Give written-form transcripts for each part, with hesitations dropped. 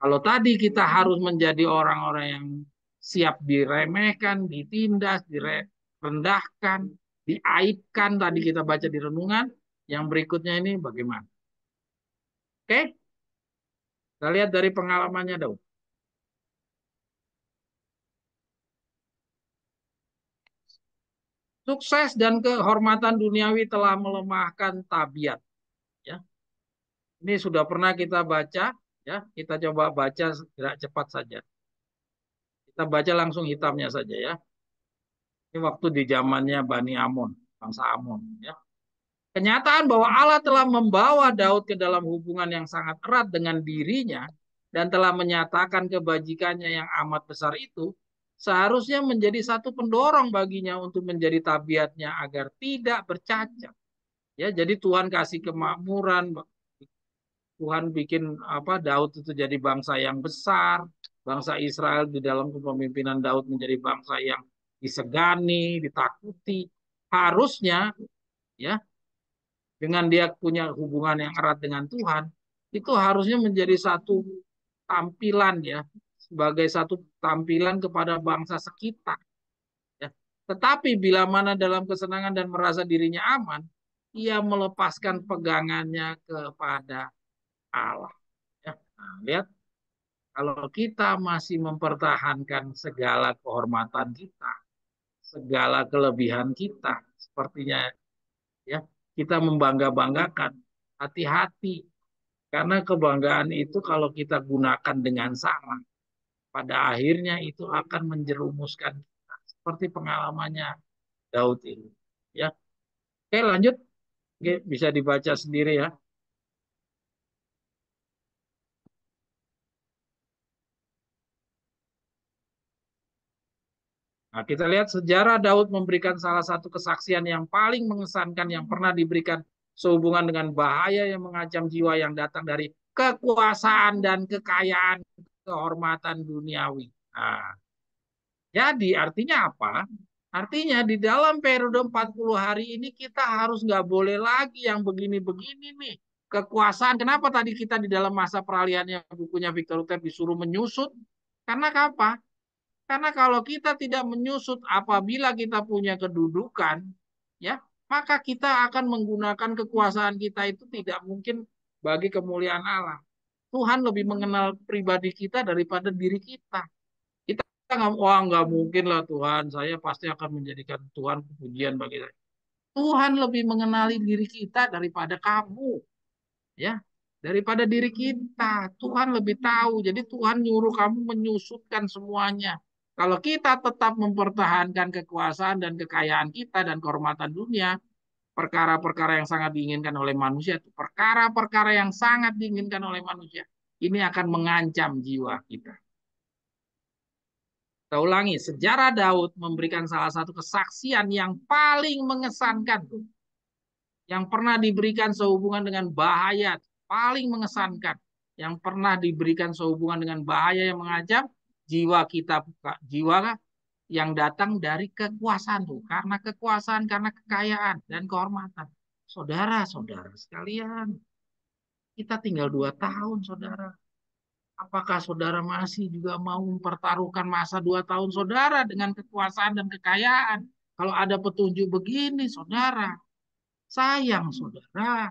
Kalau tadi kita harus menjadi orang-orang yang siap diremehkan, ditindas, direndahkan, diaibkan, tadi kita baca di renungan, yang berikutnya ini bagaimana? Oke, kita lihat dari pengalamannya Daud. Sukses dan kehormatan duniawi telah melemahkan tabiat. Ya, ini sudah pernah kita baca. Ya, kita coba baca gerak cepat saja. Kita baca langsung hitamnya saja ya. Ini waktu di zamannya Bani Amon, bangsa Amon. Ya. Kenyataan bahwa Allah telah membawa Daud ke dalam hubungan yang sangat erat dengan dirinya dan telah menyatakan kebajikannya yang amat besar itu seharusnya menjadi satu pendorong baginya untuk menjadi tabiatnya agar tidak bercacat. Ya, jadi Tuhan kasih kemakmuran, Tuhan bikin apa Daud itu jadi bangsa yang besar, bangsa Israel di dalam kepemimpinan Daud menjadi bangsa yang disegani, ditakuti. Harusnya ya dengan dia punya hubungan yang erat dengan Tuhan, itu harusnya menjadi satu tampilan ya, sebagai satu tampilan kepada bangsa sekitar. Ya. Tetapi bila mana dalam kesenangan dan merasa dirinya aman, ia melepaskan pegangannya kepada Allah. Ya. Nah, lihat, kalau kita masih mempertahankan segala kehormatan kita, segala kelebihan kita, sepertinya ya kita membangga-banggakan, hati-hati. Karena kebanggaan itu kalau kita gunakan dengan salah, pada akhirnya itu akan menjerumuskan kita. Seperti pengalamannya Daud ini. Ya, oke lanjut. Oke, bisa dibaca sendiri ya. Nah, kita lihat sejarah Daud memberikan salah satu kesaksian yang paling mengesankan yang pernah diberikan sehubungan dengan bahaya yang mengancam jiwa yang datang dari kekuasaan dan kekayaan kehormatan duniawi. Nah, jadi artinya apa? Artinya di dalam periode 40 hari ini kita harus nggak boleh lagi yang begini-begini nih. Kekuasaan, kenapa tadi kita di dalam masa peralihannya bukunya Victor Luther disuruh menyusut? Karena apa? Karena kalau kita tidak menyusut apabila kita punya kedudukan, ya, maka kita akan menggunakan kekuasaan kita itu tidak mungkin bagi kemuliaan Allah. Tuhan lebih mengenal pribadi kita daripada diri kita. Kita nggak, wah nggak mungkin lah Tuhan, saya pasti akan menjadikan Tuhan pujian bagi saya. Tuhan lebih mengenali diri kita daripada kamu, ya, daripada diri kita. Tuhan lebih tahu. Jadi Tuhan nyuruh kamu menyusutkan semuanya. Kalau kita tetap mempertahankan kekuasaan dan kekayaan kita dan kehormatan dunia, perkara-perkara yang sangat diinginkan oleh manusia, perkara-perkara yang sangat diinginkan oleh manusia, ini akan mengancam jiwa kita. Kita ulangi, sejarah Daud memberikan salah satu kesaksian yang paling mengesankan, yang pernah diberikan sehubungan dengan bahaya, paling mengesankan, yang pernah diberikan sehubungan dengan bahaya yang mengancam jiwa kita, jiwa yang datang dari kekuasaan tuh, karena kekuasaan, karena kekayaan dan kehormatan. Saudara-saudara sekalian, kita tinggal 2 tahun, saudara. Apakah saudara masih juga mau mempertaruhkan masa 2 tahun saudara dengan kekuasaan dan kekayaan? Kalau ada petunjuk begini, saudara, sayang saudara.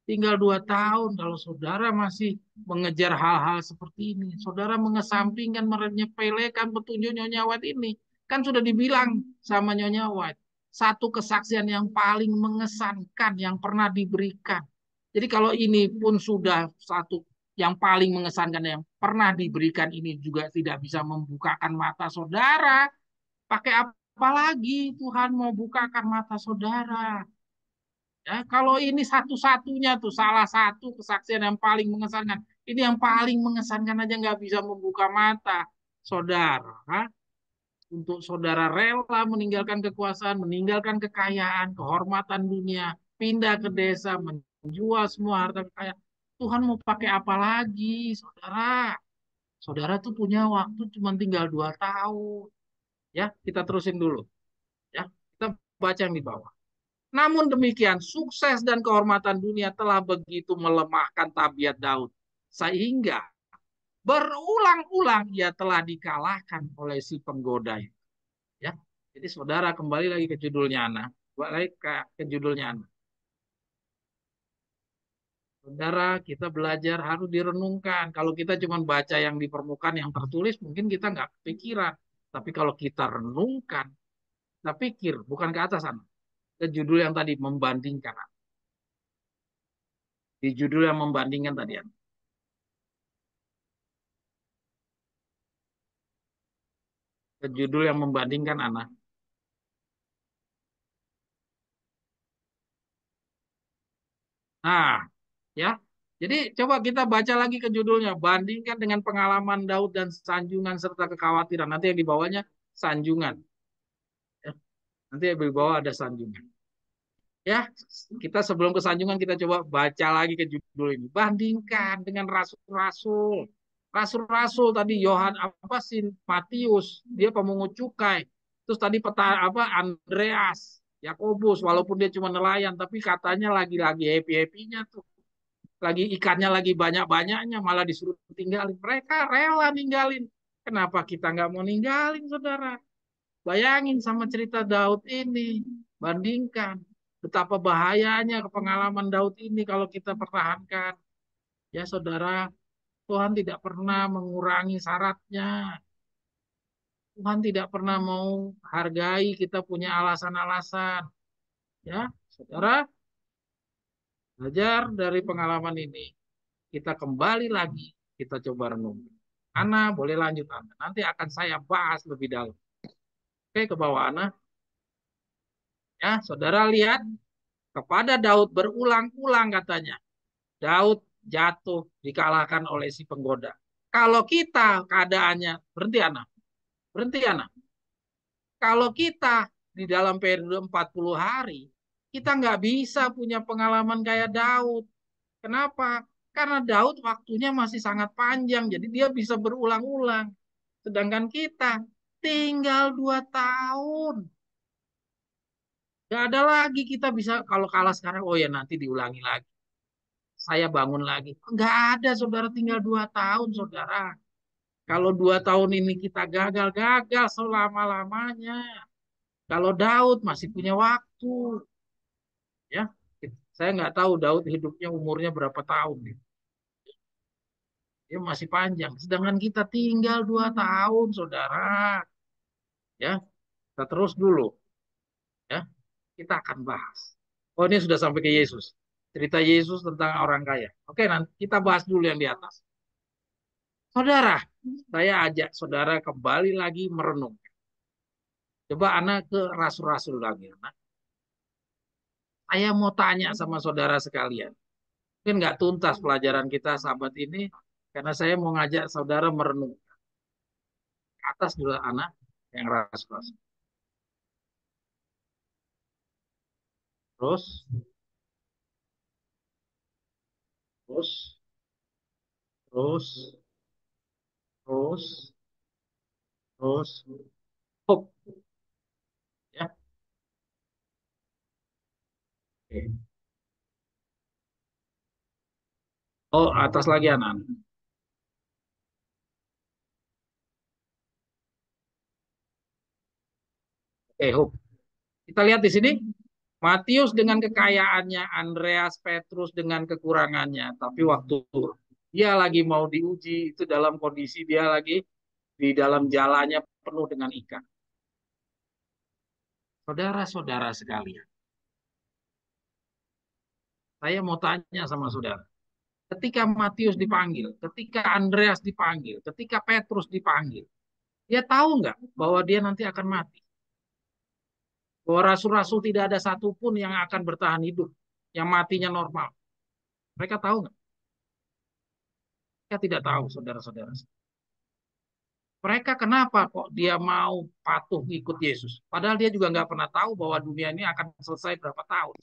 Tinggal 2 tahun kalau saudara masih mengejar hal-hal seperti ini. Saudara mengesampingkan, menyepelekan petunjuk Nyonya White ini. Kan sudah dibilang sama Nyonya White. Satu kesaksian yang paling mengesankan yang pernah diberikan. Jadi kalau ini pun sudah satu yang paling mengesankan yang pernah diberikan ini juga tidak bisa membukakan mata saudara. Pakai apa lagi Tuhan mau bukakan mata saudara? Ya, kalau ini satu-satunya tuh salah satu kesaksian yang paling mengesankan. Ini yang paling mengesankan aja nggak bisa membuka mata saudara. Untuk saudara rela meninggalkan kekuasaan, meninggalkan kekayaan, kehormatan dunia, pindah ke desa, menjual semua harta kekayaan. Tuhan mau pakai apa lagi, saudara? Saudara tuh punya waktu cuma tinggal 2 tahun. Ya, kita terusin dulu. Ya, kita baca yang di bawah. Namun demikian, sukses dan kehormatan dunia telah begitu melemahkan tabiat Daud, sehingga berulang-ulang ia telah dikalahkan oleh si penggoda. Ya, jadi saudara kembali lagi ke judulnya Ana, balik ke judulnya Ana. Saudara, kita belajar harus direnungkan. Kalau kita cuma baca yang di permukaan yang tertulis, mungkin kita nggak kepikiran. Tapi kalau kita renungkan, kita pikir, bukan ke atas Ana. Ke judul yang tadi, membandingkan. Di judul yang membandingkan tadi, Ana. Ke judul yang membandingkan Ana. Nah, ya. Jadi coba kita baca lagi ke judulnya, bandingkan dengan pengalaman Daud dan sanjungan serta kekhawatiran. Nanti yang di bawahnya sanjungan. Ya. Nanti yang di bawah ada sanjungan. Ya, kita sebelum ke sanjungan kita coba baca lagi ke judul ini. Bandingkan dengan rasul-rasul. Rasul-rasul tadi Yohan apa sih Matius, dia pemungut cukai. Terus tadi Andreas, Yakobus, walaupun dia cuma nelayan tapi katanya lagi-lagi happy-happynya tuh. Lagi ikannya lagi banyak-banyaknya malah disuruh tinggalin. Mereka rela ninggalin. Kenapa kita nggak mau ninggalin, saudara? Bayangin sama cerita Daud ini. Bandingkan betapa bahayanya pengalaman Daud ini kalau kita pertahankan. Ya saudara, Tuhan tidak pernah mengurangi syaratnya. Tuhan tidak pernah mau hargai kita punya alasan-alasan. Ya, saudara, belajar dari pengalaman ini. Kita kembali lagi, kita coba renung. Ana, boleh lanjut Ana. Nanti akan saya bahas lebih dalam. Oke, ke bawah Ana. Ya, saudara lihat kepada Daud berulang-ulang katanya. Daud jatuh dikalahkan oleh si penggoda. Kalau kita keadaannya, berhenti anak, berhenti anak. Kalau kita di dalam periode 40 hari, kita nggak bisa punya pengalaman kayak Daud. Kenapa? Karena Daud waktunya masih sangat panjang, jadi dia bisa berulang-ulang. Sedangkan kita tinggal 2 tahun. Gak ada lagi kita bisa, kalau kalah sekarang, oh ya nanti diulangi lagi. Saya bangun lagi. Nggak ada, saudara, tinggal 2 tahun, saudara. Kalau 2 tahun ini kita gagal, gagal selama-lamanya. Kalau Daud masih punya waktu, ya. Saya nggak tahu Daud hidupnya umurnya berapa tahun. Dia masih panjang. Sedangkan kita tinggal 2 tahun, saudara. Ya, kita terus dulu. Ya, kita akan bahas. Oh, ini sudah sampai ke Yesus. Cerita Yesus tentang orang kaya. Oke, nanti kita bahas dulu yang di atas. Saudara, saya ajak saudara kembali lagi merenung. Coba anak ke rasul-rasul lagi. Anak. Saya mau tanya sama saudara sekalian. Mungkin nggak tuntas pelajaran kita sahabat ini, karena saya mau ngajak saudara merenung. Atas dulu anak yang rasul-rasul. Terus, terus, terus, terus, terus. Hope. Ya. Oke. Oh, atas lagi anak. Oke, Hope. Kita lihat di sini. Matius dengan kekayaannya, Andreas Petrus dengan kekurangannya. Tapi waktu dia lagi mau diuji, itu dalam kondisi dia lagi di dalam jalannya penuh dengan ikan. Saudara-saudara sekalian, saya mau tanya sama saudara. Ketika Matius dipanggil, ketika Andreas dipanggil, ketika Petrus dipanggil, dia tahu nggak bahwa dia nanti akan mati? Bahwa rasul-rasul tidak ada satupun yang akan bertahan hidup, yang matinya normal. Mereka tahu nggak? Mereka tidak tahu, saudara-saudara. Mereka kenapa kok dia mau patuh ikut Yesus? Padahal dia juga nggak pernah tahu bahwa dunia ini akan selesai berapa tahun.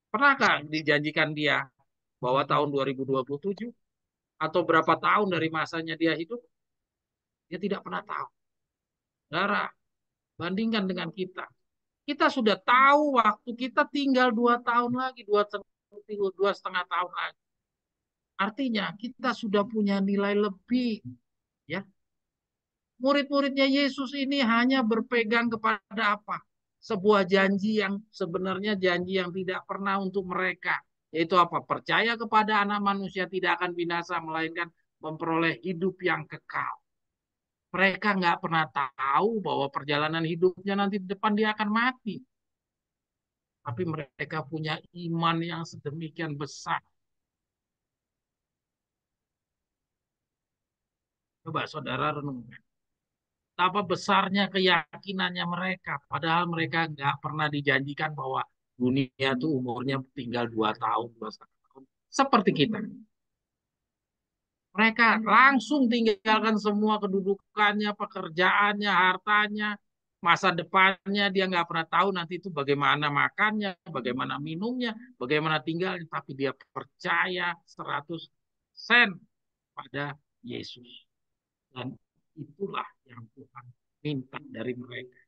Pernahkah dijanjikan dia bahwa tahun 2027 atau berapa tahun dari masanya dia hidup? Dia tidak pernah tahu. Saudara, bandingkan dengan kita. Kita sudah tahu waktu kita tinggal 2 tahun lagi, dua setengah tahun lagi. Artinya kita sudah punya nilai lebih, ya. Murid-muridnya Yesus ini hanya berpegang kepada apa? Sebuah janji yang sebenarnya janji yang tidak pernah untuk mereka. Yaitu apa? Percaya kepada anak manusia tidak akan binasa, melainkan memperoleh hidup yang kekal. Mereka nggak pernah tahu bahwa perjalanan hidupnya nanti di depan dia akan mati. Tapi mereka punya iman yang sedemikian besar. Coba saudara renungkan. Betapa besarnya keyakinannya mereka. Padahal mereka nggak pernah dijanjikan bahwa dunia itu umurnya tinggal 2 tahun, 2,5 tahun. Seperti kita. Mereka langsung tinggalkan semua kedudukannya, pekerjaannya, hartanya, masa depannya. Dia nggak pernah tahu nanti itu bagaimana makannya, bagaimana minumnya, bagaimana tinggalnya. Tapi dia percaya 100% pada Yesus. Dan itulah yang Tuhan minta dari mereka.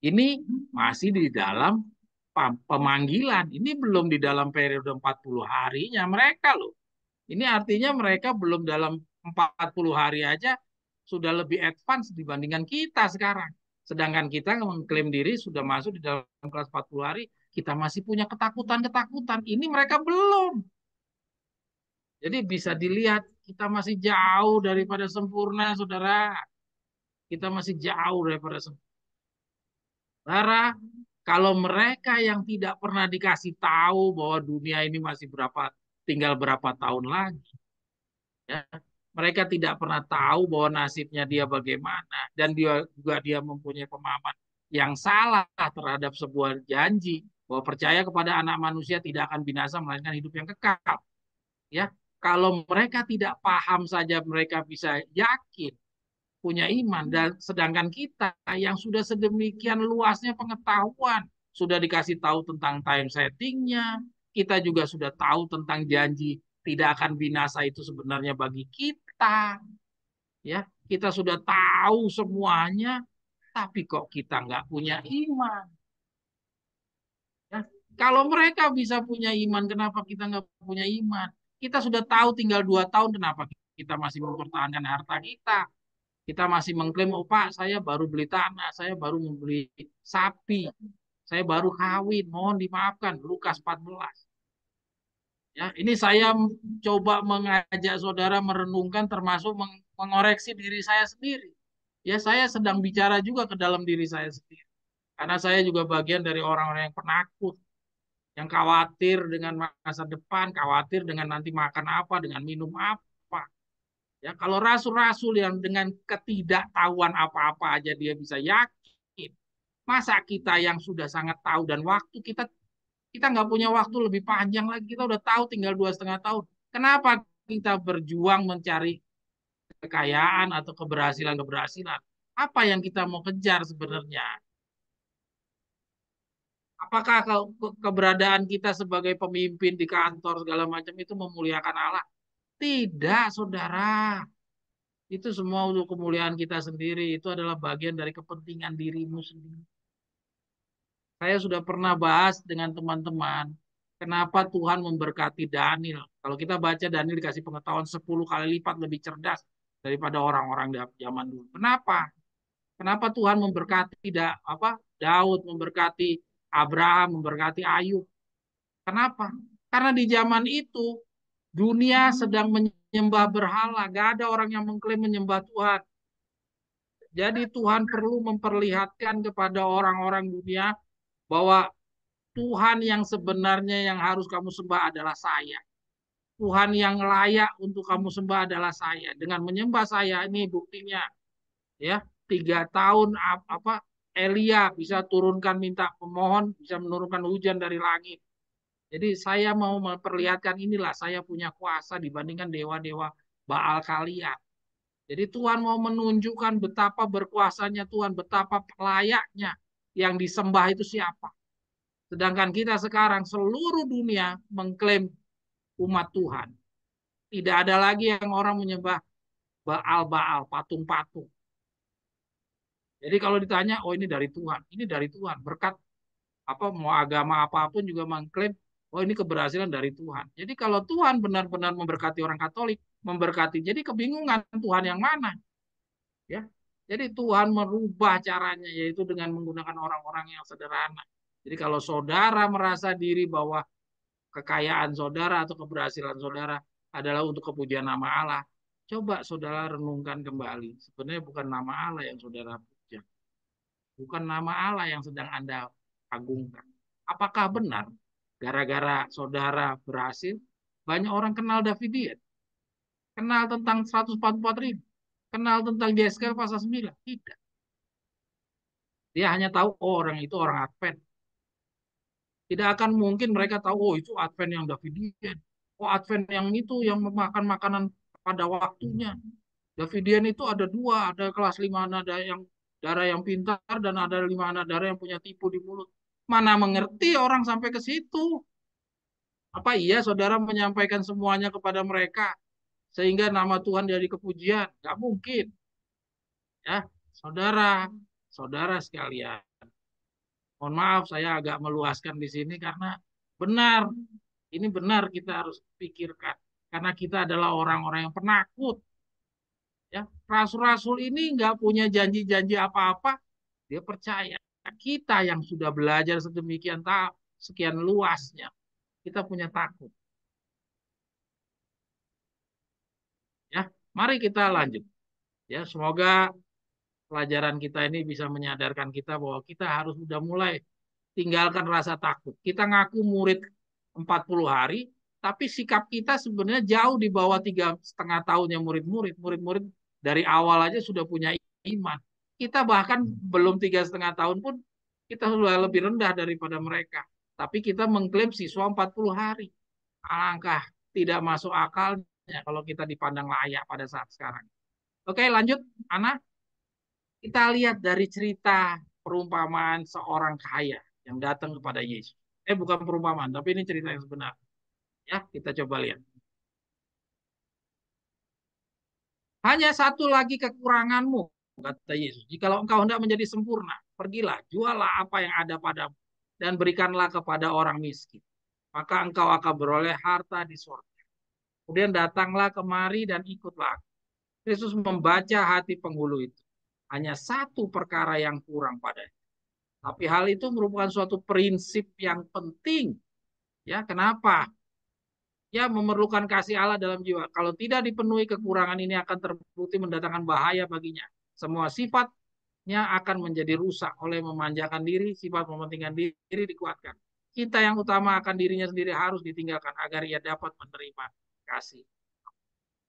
Ini masih di dalam pemanggilan. Ini belum di dalam periode 40 harinya mereka loh. Ini artinya mereka belum dalam 40 hari aja sudah lebih advance dibandingkan kita sekarang. Sedangkan kita mengklaim diri sudah masuk di dalam kelas 40 hari, kita masih punya ketakutan-ketakutan. Ini mereka belum. Jadi bisa dilihat kita masih jauh daripada sempurna, saudara. Kita masih jauh daripada sempurna. Saudara, kalau mereka yang tidak pernah dikasih tahu bahwa dunia ini masih tinggal berapa tahun lagi, ya, mereka tidak pernah tahu bahwa nasibnya dia bagaimana, dan dia mempunyai pemahaman yang salah terhadap sebuah janji bahwa percaya kepada anak manusia tidak akan binasa melainkan hidup yang kekal. Ya, kalau mereka tidak paham saja mereka bisa yakin punya iman, dan sedangkan kita yang sudah sedemikian luasnya pengetahuan, sudah dikasih tahu tentang time settingnya, kita juga sudah tahu tentang janji tidak akan binasa itu sebenarnya bagi kita, ya, kita sudah tahu semuanya, tapi kok kita nggak punya iman, ya. Kalau mereka bisa punya iman, kenapa kita nggak punya iman? Kita sudah tahu tinggal 2 tahun, kenapa kita masih mempertahankan harta kita? Kita masih mengklaim, oh Pak, saya baru beli tanah, saya baru membeli sapi, saya baru kawin, mohon dimaafkan, Lukas 14. Ya, ini saya coba mengajak saudara merenungkan termasuk mengoreksi diri saya sendiri. Ya, saya sedang bicara juga ke dalam diri saya sendiri. Karena saya juga bagian dari orang-orang yang penakut, yang khawatir dengan masa depan, khawatir dengan nanti makan apa, dengan minum apa. Ya, kalau rasul-rasul yang dengan ketidaktahuan apa-apa aja dia bisa yakin, masa kita yang sudah sangat tahu dan waktu kita nggak punya waktu lebih panjang lagi, kita udah tahu tinggal 2,5 tahun. Kenapa kita berjuang mencari kekayaan atau keberhasilan-keberhasilan? Apa yang kita mau kejar sebenarnya? Apakah keberadaan kita sebagai pemimpin di kantor segala macam itu memuliakan Allah? Tidak, saudara. Itu semua untuk kemuliaan kita sendiri. Itu adalah bagian dari kepentingan dirimu sendiri. Saya sudah pernah bahas dengan teman-teman, kenapa Tuhan memberkati Daniel. Kalau kita baca Daniel dikasih pengetahuan 10 kali lipat lebih cerdas daripada orang-orang zaman dulu. Kenapa? Kenapa Tuhan memberkati Daud, memberkati Abraham, memberkati Ayub? Kenapa? Karena di zaman itu dunia sedang menyembah berhala. Gak ada orang yang mengklaim menyembah Tuhan. Jadi Tuhan perlu memperlihatkan kepada orang-orang dunia bahwa Tuhan yang sebenarnya yang harus kamu sembah adalah saya. Tuhan yang layak untuk kamu sembah adalah saya. Dengan menyembah saya, ini buktinya, ya, 3 tahun Elia bisa turunkan, minta pemohon bisa menurunkan hujan dari langit. Jadi saya mau memperlihatkan inilah saya punya kuasa dibandingkan dewa-dewa Baal kalian. Jadi Tuhan mau menunjukkan betapa berkuasanya Tuhan, betapa layaknya yang disembah itu siapa. Sedangkan kita sekarang seluruh dunia mengklaim umat Tuhan. Tidak ada lagi yang orang menyembah Baal-Baal, patung-patung. Jadi kalau ditanya, oh ini dari Tuhan, ini dari Tuhan. Berkat apa mau agama apapun juga mengklaim Oh, ini keberhasilan dari Tuhan. Jadi kalau Tuhan benar-benar memberkati orang Katolik, memberkati, jadi kebingungan Tuhan yang mana, ya. Jadi Tuhan merubah caranya, yaitu dengan menggunakan orang-orang yang sederhana. Jadi kalau saudara merasa diri bahwa kekayaan saudara atau keberhasilan saudara adalah untuk kepujian nama Allah, coba saudara renungkan kembali. Sebenarnya bukan nama Allah yang saudara puja, bukan nama Allah yang sedang Anda agungkan. Apakah benar gara-gara saudara berhasil, banyak orang kenal Davidian, kenal tentang 144.000, kenal tentang JSK pasal 9? Tidak. Dia hanya tahu, oh, orang itu orang Advent. Tidak akan mungkin mereka tahu, oh, itu Advent yang Davidian. Oh, Advent yang itu yang memakan makanan pada waktunya. Davidian itu ada dua, ada kelas 5 nada yang darah yang pintar dan ada 5 anak darah yang punya tipu di mulut. Mana mengerti orang sampai ke situ? Apa iya saudara menyampaikan semuanya kepada mereka sehingga nama Tuhan jadi kepujian? Gak mungkin, ya, saudara, saudara sekalian. Mohon maaf, saya agak meluaskan di sini karena benar, ini benar kita harus pikirkan. Karena kita adalah orang-orang yang penakut. Ya, rasul-rasul ini nggak punya janji-janji apa-apa, dia percaya. Kita yang sudah belajar sedemikian sekian luasnya, kita punya takut. Ya, mari kita lanjut. Ya, semoga pelajaran kita ini bisa menyadarkan kita bahwa kita harus sudah mulai tinggalkan rasa takut. Kita ngaku murid 40 hari, tapi sikap kita sebenarnya jauh di bawah 3,5 tahunnya murid-murid. Murid-murid dari awal aja sudah punya iman. Kita bahkan belum 3,5 tahun pun kita sudah lebih rendah daripada mereka. Tapi kita mengklaim siswa 40 hari. Alangkah tidak masuk akalnya kalau kita dipandang layak pada saat sekarang. Oke, lanjut, Ana. Kita lihat dari cerita perumpamaan seorang kaya yang datang kepada Yesus. Bukan perumpamaan, tapi ini cerita yang sebenar. Ya, kita coba lihat. Hanya satu lagi kekuranganmu, kata Yesus. Jikalau engkau hendak menjadi sempurna, pergilah, jualah apa yang ada padamu, dan berikanlah kepada orang miskin. Maka engkau akan beroleh harta di surga. Kemudian datanglah kemari dan ikutlah. Yesus membaca hati penghulu itu. Hanya satu perkara yang kurang padanya. Tapi hal itu merupakan suatu prinsip yang penting. Ya, kenapa? Ya, memerlukan kasih Allah dalam jiwa. Kalau tidak dipenuhi, kekurangan ini akan terbukti mendatangkan bahaya baginya. Semua sifatnya akan menjadi rusak oleh memanjakan diri, sifat mementingkan diri dikuatkan. Kita yang utama akan dirinya sendiri harus ditinggalkan agar ia dapat menerima kasih.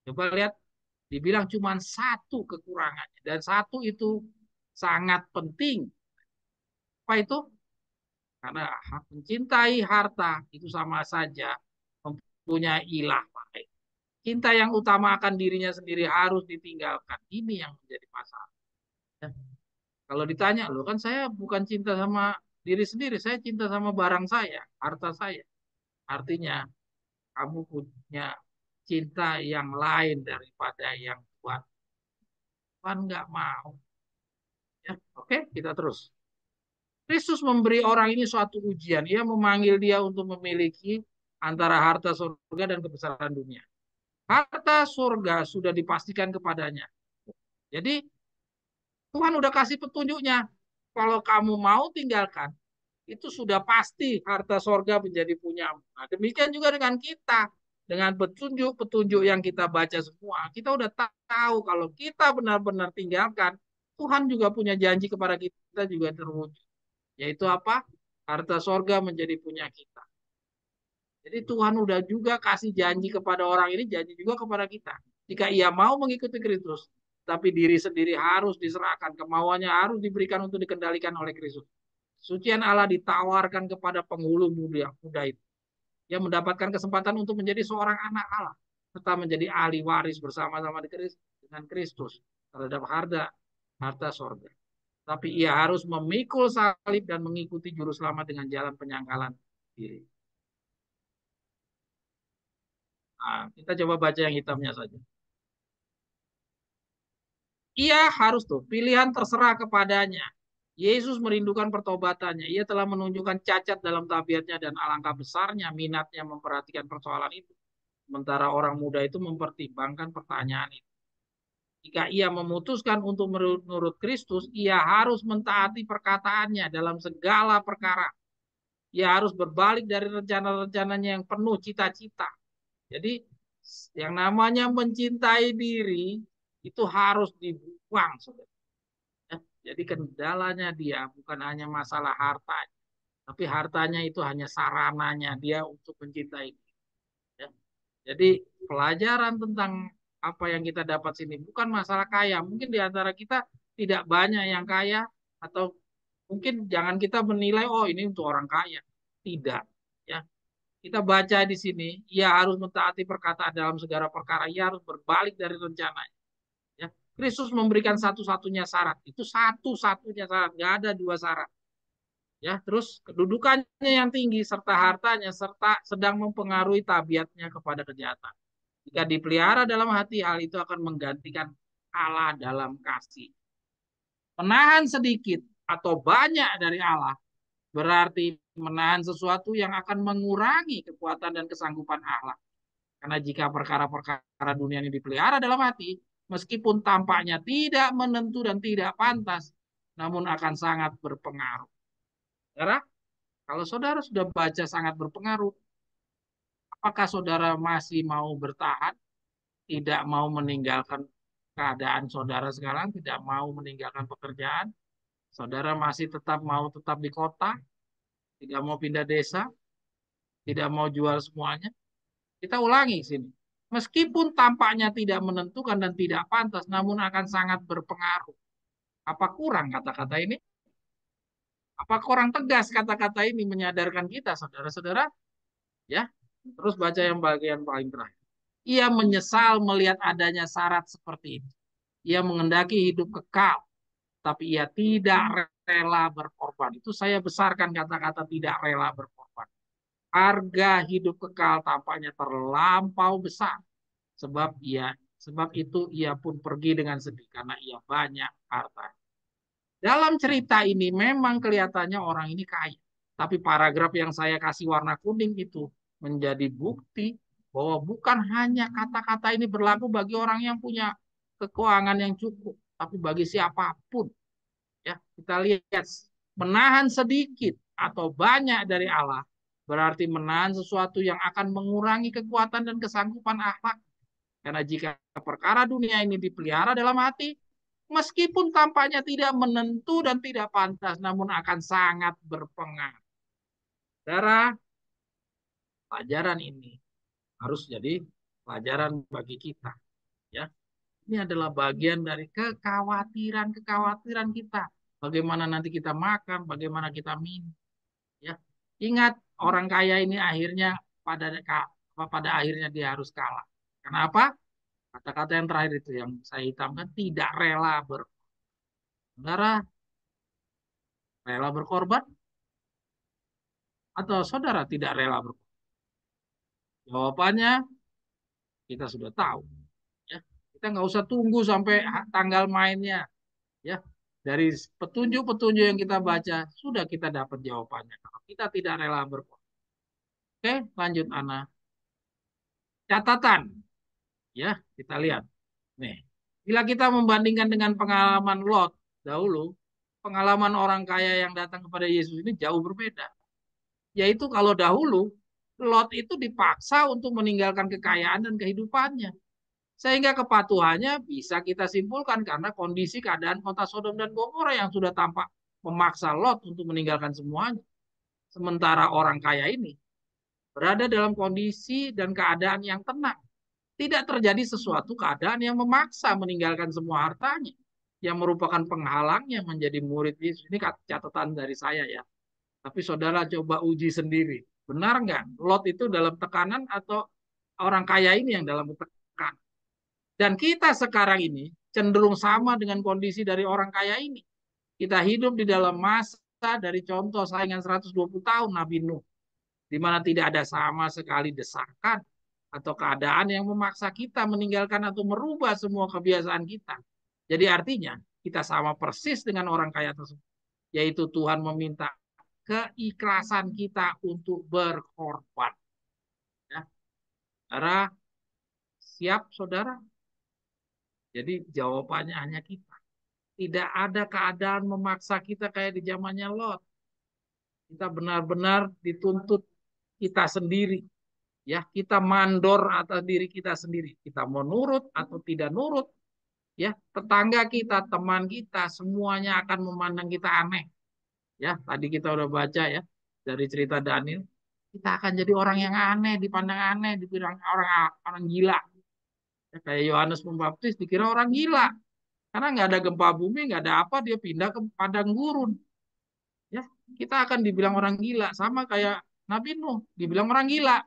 Coba lihat, dibilang cuma satu kekurangannya. Dan satu itu sangat penting. Apa itu? Karena mencintai harta itu sama saja mempunyai ilah lain. Cinta yang utama akan dirinya sendiri harus ditinggalkan. Ini yang menjadi masalah. Ya. Kalau ditanya, loh kan saya bukan cinta sama diri sendiri, saya cinta sama barang saya, harta saya. Artinya, kamu punya cinta yang lain daripada yang Tuhan. Tuhan nggak mau. Ya, oke, kita terus. Kristus memberi orang ini suatu ujian. Ia memanggil dia untuk memiliki antara harta surga dan kebesaran dunia. Harta surga sudah dipastikan kepadanya. Jadi Tuhan udah kasih petunjuknya. Kalau kamu mau tinggalkan, itu sudah pasti harta surga menjadi punyamu. Nah, demikian juga dengan kita. Dengan petunjuk-petunjuk yang kita baca semua, kita udah tahu kalau kita benar-benar tinggalkan, Tuhan juga punya janji kepada kita juga terwujud. Yaitu apa? Harta sorga menjadi punya kita. Jadi Tuhan udah juga kasih janji kepada orang ini, janji juga kepada kita. Jika ia mau mengikuti Kristus, tapi diri sendiri harus diserahkan, kemauannya harus diberikan untuk dikendalikan oleh Kristus. Sucian Allah ditawarkan kepada penghulu muda itu. Yang mendapatkan kesempatan untuk menjadi seorang anak Allah, serta menjadi ahli waris bersama-sama dengan Kristus terhadap harta sorga. Tapi ia harus memikul salib dan mengikuti juru selamat dengan jalan penyangkalan diri. Nah, kita coba baca yang hitamnya saja. Ia harus tuh pilihan terserah kepadanya. Yesus merindukan pertobatannya. Ia telah menunjukkan cacat dalam tabiatnya dan alangkah besarnya minatnya memperhatikan persoalan itu. Sementara orang muda itu mempertimbangkan pertanyaan itu. Jika ia memutuskan untuk menurut Kristus, ia harus mentaati perkataannya dalam segala perkara. Ia harus berbalik dari rencana-rencananya yang penuh cita-cita. Jadi yang namanya mencintai diri itu harus dibuang, saudara. Jadi kendalanya dia bukan hanya masalah harta, tapi hartanya itu hanya sarananya dia untuk mencintai. Ya. Jadi pelajaran tentang apa yang kita dapat sini bukan masalah kaya. Mungkin di antara kita tidak banyak yang kaya atau mungkin jangan kita menilai oh ini untuk orang kaya. Tidak, ya. Kita baca di sini, ia harus mentaati perkataan dalam segala perkara, ia harus berbalik dari rencananya. Ya. Kristus memberikan satu-satunya syarat, itu satu-satunya syarat, nggak ada dua syarat. Ya, terus kedudukannya yang tinggi serta hartanya serta sedang mempengaruhi tabiatnya kepada kejahatan. Jika dipelihara dalam hati, hal itu akan menggantikan Allah dalam kasih. Menahan sedikit atau banyak dari Allah berarti menahan sesuatu yang akan mengurangi kekuatan dan kesanggupan Allah. Karena jika perkara-perkara dunia ini dipelihara dalam hati, meskipun tampaknya tidak menentu dan tidak pantas, namun akan sangat berpengaruh. Saudara, kalau saudara sudah baca sangat berpengaruh, apakah saudara masih mau bertahan, tidak mau meninggalkan keadaan saudara sekarang, tidak mau meninggalkan pekerjaan, saudara masih tetap di kota, tidak mau pindah desa, tidak mau jual semuanya? Kita ulangi sini. Meskipun tampaknya tidak menentukan dan tidak pantas, namun akan sangat berpengaruh. Apa kurang kata-kata ini? Apa kurang tegas kata-kata ini menyadarkan kita, saudara-saudara? Ya, terus baca yang bagian paling terakhir. Ia menyesal melihat adanya syarat seperti itu. Ia mengendaki hidup kekal, tapi ia tidak rela berkorban. Itu saya besarkan kata-kata tidak rela berkorban. Harga hidup kekal tampaknya terlampau besar. Sebab itu ia pun pergi dengan sedih karena ia banyak harta. Dalam cerita ini memang kelihatannya orang ini kaya. Tapi paragraf yang saya kasih warna kuning itu menjadi bukti bahwa bukan hanya kata-kata ini berlaku bagi orang yang punya keuangan yang cukup, tapi bagi siapapun. Ya, kita lihat menahan sedikit atau banyak dari Allah berarti menahan sesuatu yang akan mengurangi kekuatan dan kesanggupan akhlak. Karena jika perkara dunia ini dipelihara dalam hati, meskipun tampaknya tidak menentu dan tidak pantas, namun akan sangat berpengaruh. Saudara, pelajaran ini harus jadi pelajaran bagi kita. Ya, ini adalah bagian dari kekhawatiran kita. Bagaimana nanti kita makan, bagaimana kita minum. Ya, ingat orang kaya ini akhirnya pada akhirnya dia harus kalah. Kenapa? Kata-kata yang terakhir itu yang saya hitamkan tidak rela saudara rela berkorban atau saudara tidak rela berkorban? Jawabannya kita sudah tahu. Ya, kita nggak usah tunggu sampai tanggal mainnya. Ya, dari petunjuk-petunjuk yang kita baca sudah kita dapat jawabannya. Kalau kita tidak rela berkorban. Oke, lanjut Ana. Catatan, ya kita lihat. Nih, bila kita membandingkan dengan pengalaman Lot dahulu, pengalaman orang kaya yang datang kepada Yesus ini jauh berbeda. Yaitu kalau dahulu Lot itu dipaksa untuk meninggalkan kekayaan dan kehidupannya. Sehingga kepatuhannya bisa kita simpulkan karena kondisi keadaan kota Sodom dan Gomora yang sudah tampak memaksa Lot untuk meninggalkan semuanya. Sementara orang kaya ini berada dalam kondisi dan keadaan yang tenang. Tidak terjadi sesuatu keadaan yang memaksa meninggalkan semua hartanya. Yang merupakan penghalangnya menjadi murid Yesus. Ini catatan dari saya ya. Tapi saudara coba uji sendiri. Benar nggak? Lot itu dalam tekanan atau orang kaya ini yang dalam tekanan? Dan kita sekarang ini cenderung sama dengan kondisi dari orang kaya ini. Kita hidup di dalam masa dari contoh saingan 120 tahun Nabi Nuh. Di mana tidak ada sama sekali desakan atau keadaan yang memaksa kita meninggalkan atau merubah semua kebiasaan kita. Jadi artinya kita sama persis dengan orang kaya tersebut. yaitu Tuhan meminta keikhlasan kita untuk berkorban. Ya, saudara, siap saudara? Jadi jawabannya hanya kita. Tidak ada keadaan memaksa kita kayak di zamannya Lot. Kita benar-benar dituntut kita sendiri. Ya, kita mandor atas diri kita sendiri. Kita mau nurut atau tidak nurut. Ya, tetangga kita, teman kita, semuanya akan memandang kita aneh. Ya, tadi kita udah baca ya dari cerita Daniel. Kita akan jadi orang yang aneh, dipandang aneh, dibilang orang orang gila. Ya, kayak Yohanes Pembaptis dikira orang gila. Karena nggak ada gempa bumi, nggak ada apa, dia pindah ke padang gurun. Ya, kita akan dibilang orang gila. Sama kayak Nabi Nuh, dibilang orang gila.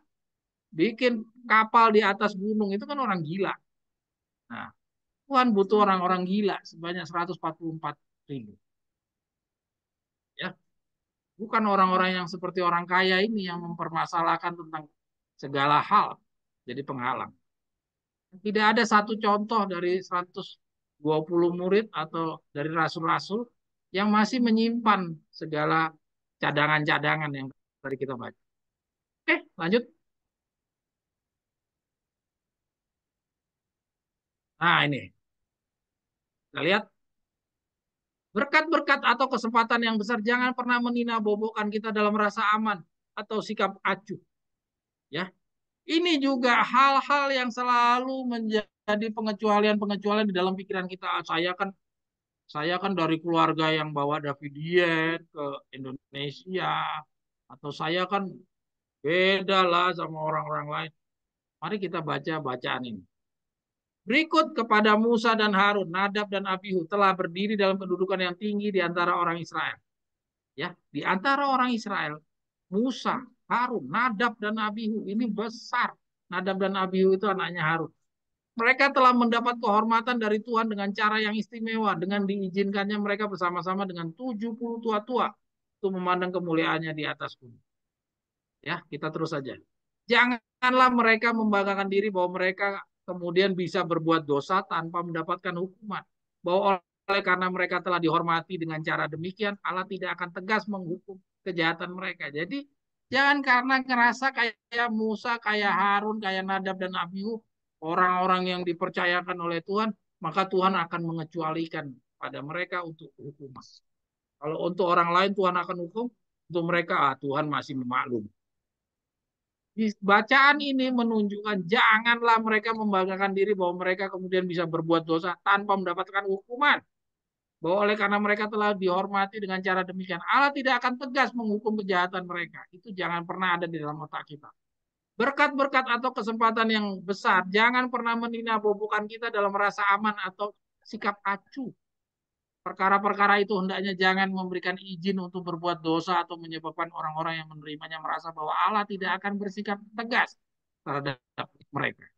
Bikin kapal di atas gunung, itu kan orang gila. Nah, Tuhan butuh orang-orang gila sebanyak 144.000. Ya, bukan orang-orang yang seperti orang kaya ini yang mempermasalahkan tentang segala hal jadi penghalang. Tidak ada satu contoh dari 120 murid atau dari rasul-rasul yang masih menyimpan segala cadangan-cadangan yang tadi kita baca. Oke, lanjut. Nah, ini. Kita lihat. Berkat-berkat atau kesempatan yang besar jangan pernah menina-bobokkan kita dalam rasa aman atau sikap acuh. Ya, ini juga hal-hal yang selalu menjadi pengecualian-pengecualian di dalam pikiran kita. Saya kan dari keluarga yang bawa Davidian ke Indonesia, atau saya kan beda lah sama orang-orang lain. Mari kita baca bacaan ini. Berikut kepada Musa dan Harun, Nadab dan Abihu telah berdiri dalam kedudukan yang tinggi di antara orang Israel. Ya, di antara orang Israel, Musa, Harun, Nadab dan Abihu ini besar. Nadab dan Abihu itu anaknya Harun. Mereka telah mendapat kehormatan dari Tuhan dengan cara yang istimewa, dengan diizinkannya mereka bersama-sama dengan 70 tua-tua untuk memandang kemuliaannya di atas gunung. Ya, kita terus saja. Janganlah mereka membanggakan diri bahwa mereka kemudian bisa berbuat dosa tanpa mendapatkan hukuman. Bahwa oleh karena mereka telah dihormati dengan cara demikian, Allah tidak akan tegas menghukum kejahatan mereka. Jadi jangan karena ngerasa kayak Musa, kayak Harun, kayak Nadab dan Abihu, orang-orang yang dipercayakan oleh Tuhan, maka Tuhan akan mengecualikan pada mereka untuk hukuman. Kalau untuk orang lain Tuhan akan hukum, untuk mereka Tuhan masih memaklumi. Bacaan ini menunjukkan janganlah mereka membanggakan diri bahwa mereka kemudian bisa berbuat dosa tanpa mendapatkan hukuman. Bahwa oleh karena mereka telah dihormati dengan cara demikian, Allah tidak akan tegas menghukum kejahatan mereka. Itu jangan pernah ada di dalam otak kita. Berkat-berkat atau kesempatan yang besar, jangan pernah menina-bobokan kita dalam rasa aman atau sikap acuh. Perkara-perkara itu hendaknya jangan memberikan izin untuk berbuat dosa atau menyebabkan orang-orang yang menerimanya merasa bahwa Allah tidak akan bersikap tegas terhadap mereka.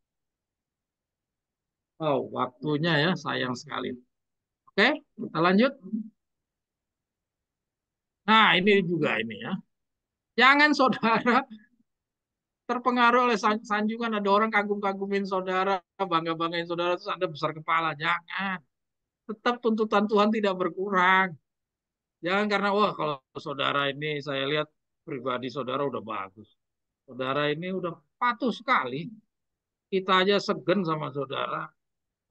Oh, waktunya ya sayang sekali. Oke, kita lanjut. Nah, ini juga ini ya. Jangan saudara terpengaruh oleh sanjungan, ada orang kagum-kagumin saudara, bangga-banggain saudara, terus Anda besar kepala. Jangan. Tetap tuntutan Tuhan tidak berkurang. Jangan karena, wah kalau saudara ini saya lihat pribadi saudara udah bagus. Saudara ini udah patuh sekali. Kita aja segen sama saudara.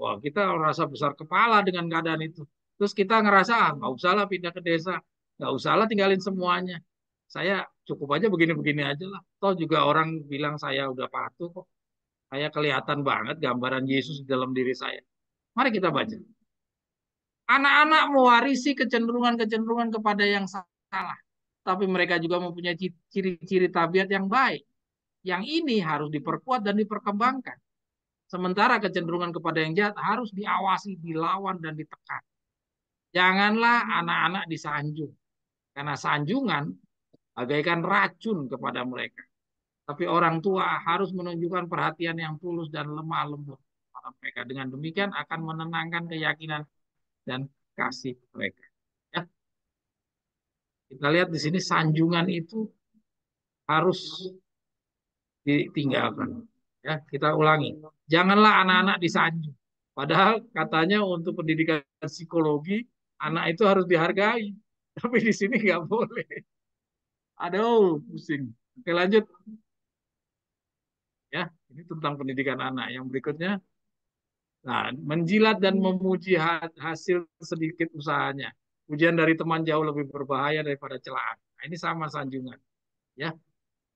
Wah, kita merasa besar kepala dengan keadaan itu. Terus kita ngerasa, nggak usah lah pindah ke desa. Nggak usah lah tinggalin semuanya. Saya cukup aja begini-begini aja lah. Toh juga orang bilang saya udah patuh kok. Saya kelihatan banget gambaran Yesus di dalam diri saya. Mari kita baca. Anak-anak mewarisi kecenderungan-kecenderungan kepada yang salah. Tapi mereka juga mempunyai ciri-ciri tabiat yang baik. Yang ini harus diperkuat dan diperkembangkan. Sementara kecenderungan kepada yang jahat harus diawasi, dilawan, dan ditekan. Janganlah anak-anak disanjung. Karena sanjungan bagaikan racun kepada mereka. Tapi orang tua harus menunjukkan perhatian yang tulus dan lemah lembut pada mereka. Dengan demikian akan menenangkan keyakinan dan kasih mereka. Ya, kita lihat di sini sanjungan itu harus ditinggalkan. Ya, kita ulangi. Janganlah anak-anak disanjung. Padahal katanya untuk pendidikan psikologi, anak itu harus dihargai. Tapi di sini nggak boleh. Aduh, pusing. Oke, lanjut. Ya, ini tentang pendidikan anak. Yang berikutnya, nah, menjilat dan memuji hasil sedikit usahanya. Pujian dari teman jauh lebih berbahaya daripada celaan. Nah, ini sama sanjungan. Ya,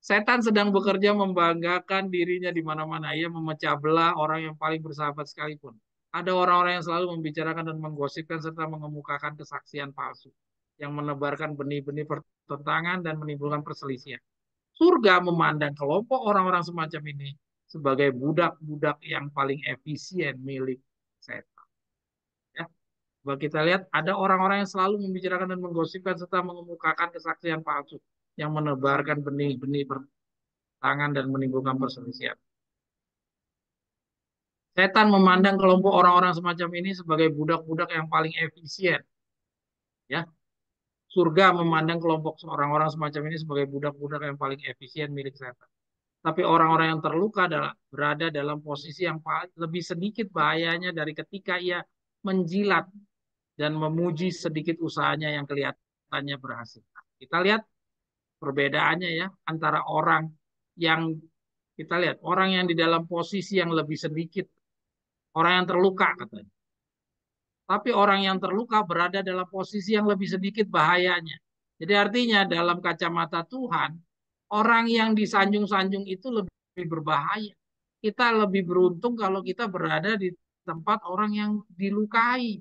setan sedang bekerja membanggakan dirinya di mana-mana. Ia memecah belah orang yang paling bersahabat sekalipun. Ada orang-orang yang selalu membicarakan dan menggosipkan serta mengemukakan kesaksian palsu yang menebarkan benih-benih pertentangan dan menimbulkan perselisihan. Surga memandang kelompok orang-orang semacam ini sebagai budak-budak yang paling efisien milik setan. Ya. Coba kita lihat, ada orang-orang yang selalu membicarakan dan menggosipkan serta mengemukakan kesaksian palsu yang menebarkan benih-benih pertentangan dan menimbulkan perselisihan. Setan memandang kelompok orang-orang semacam ini sebagai budak-budak yang paling efisien. Ya, surga memandang kelompok orang-orang semacam ini sebagai budak-budak yang paling efisien milik setan. Tapi orang-orang yang terluka adalah berada dalam posisi yang lebih sedikit bahayanya dari ketika ia menjilat dan memuji sedikit usahanya yang kelihatannya berhasil. Kita lihat perbedaannya ya antara orang yang kita lihat orang yang di dalam posisi yang lebih sedikit, orang yang terluka katanya. Tapi orang yang terluka berada dalam posisi yang lebih sedikit bahayanya. Jadi artinya dalam kacamata Tuhan, orang yang disanjung-sanjung itu lebih berbahaya. Kita lebih beruntung kalau kita berada di tempat orang yang dilukai,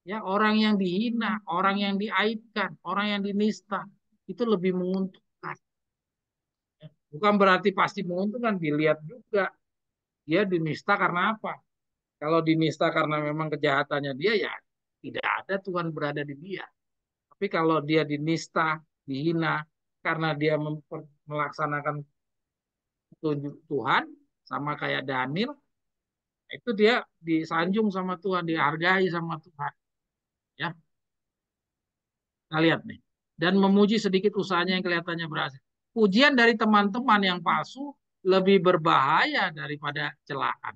ya, orang yang dihina, orang yang diaibkan, orang yang dinista, itu lebih menguntungkan. Bukan berarti pasti menguntungkan, dilihat juga dia dinista karena apa. Kalau dinista karena memang kejahatannya dia, ya tidak ada Tuhan berada di dia. Tapi kalau dia dinista, dihina karena dia melaksanakan petunjuk Tuhan, sama kayak Daniel, itu dia disanjung sama Tuhan, dihargai sama Tuhan. Ya, kita lihat nih. Dan memuji sedikit usahanya yang kelihatannya berhasil. Pujian dari teman-teman yang palsu lebih berbahaya daripada celaan.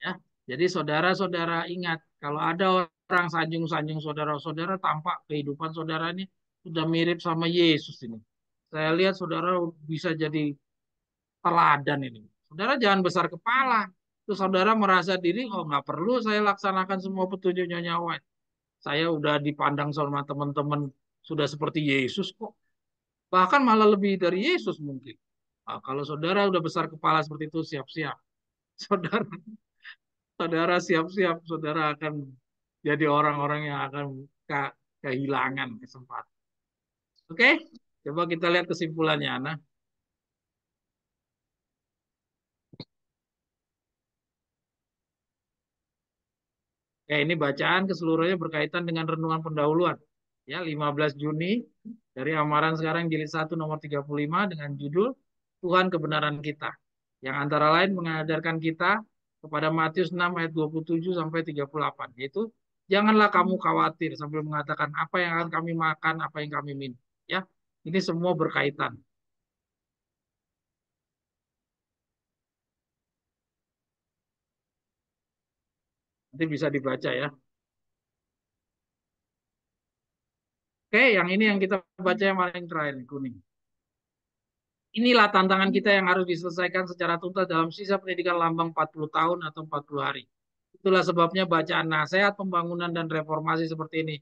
Ya, jadi saudara-saudara ingat, kalau ada orang sanjung-sanjung saudara-saudara, tampak kehidupan saudara ini sudah mirip sama Yesus ini. Saya lihat saudara bisa jadi teladan ini. Saudara jangan besar kepala. Terus saudara merasa diri, oh nggak perlu saya laksanakan semua petunjuknya nyawa. Saya udah dipandang sama teman-teman sudah seperti Yesus kok. Bahkan malah lebih dari Yesus mungkin. Nah, kalau saudara udah besar kepala seperti itu, siap-siap. Saudara, saudara siap-siap, saudara akan jadi orang-orang yang akan kehilangan kesempatan. Oke, coba kita lihat kesimpulannya, Ana. Ya, ini bacaan keseluruhannya berkaitan dengan renungan pendahuluan. Ya, 15 Juni dari Amaran sekarang jilid 1 nomor 35 dengan judul Tuhan kebenaran kita. Yang antara lain mengajarkan kita kepada Matius 6 ayat 27 sampai 38, yaitu janganlah kamu khawatir sambil mengatakan apa yang akan kami makan, apa yang kami minum. Ya, ini semua berkaitan. Nanti bisa dibaca ya. Oke, yang ini yang kita baca yang paling terakhir, kuning. Inilah tantangan kita yang harus diselesaikan secara tuntas dalam sisa pendidikan Lambang 40 tahun atau 40 hari. Itulah sebabnya bacaan nasihat pembangunan dan reformasi seperti ini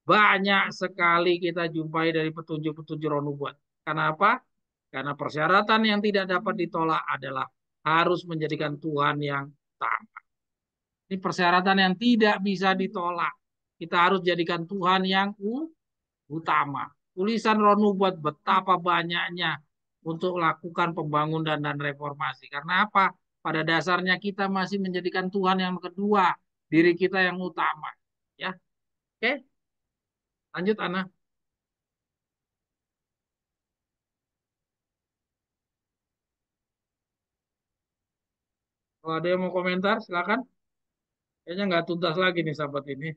banyak sekali kita jumpai dari petunjuk-petunjuk roh nubuat. Karena apa? Karena persyaratan yang tidak dapat ditolak adalah harus menjadikan Tuhan yang utama. Ini persyaratan yang tidak bisa ditolak. Kita harus jadikan Tuhan yang utama. Tulisan roh nubuat betapa banyaknya untuk lakukan pembangunan dan reformasi. Karena apa? Pada dasarnya kita masih menjadikan Tuhan yang kedua, diri kita yang utama. Ya, oke, lanjut Ana. Kalau ada yang mau komentar, silakan. Kayaknya nggak tuntas lagi nih sahabat ini.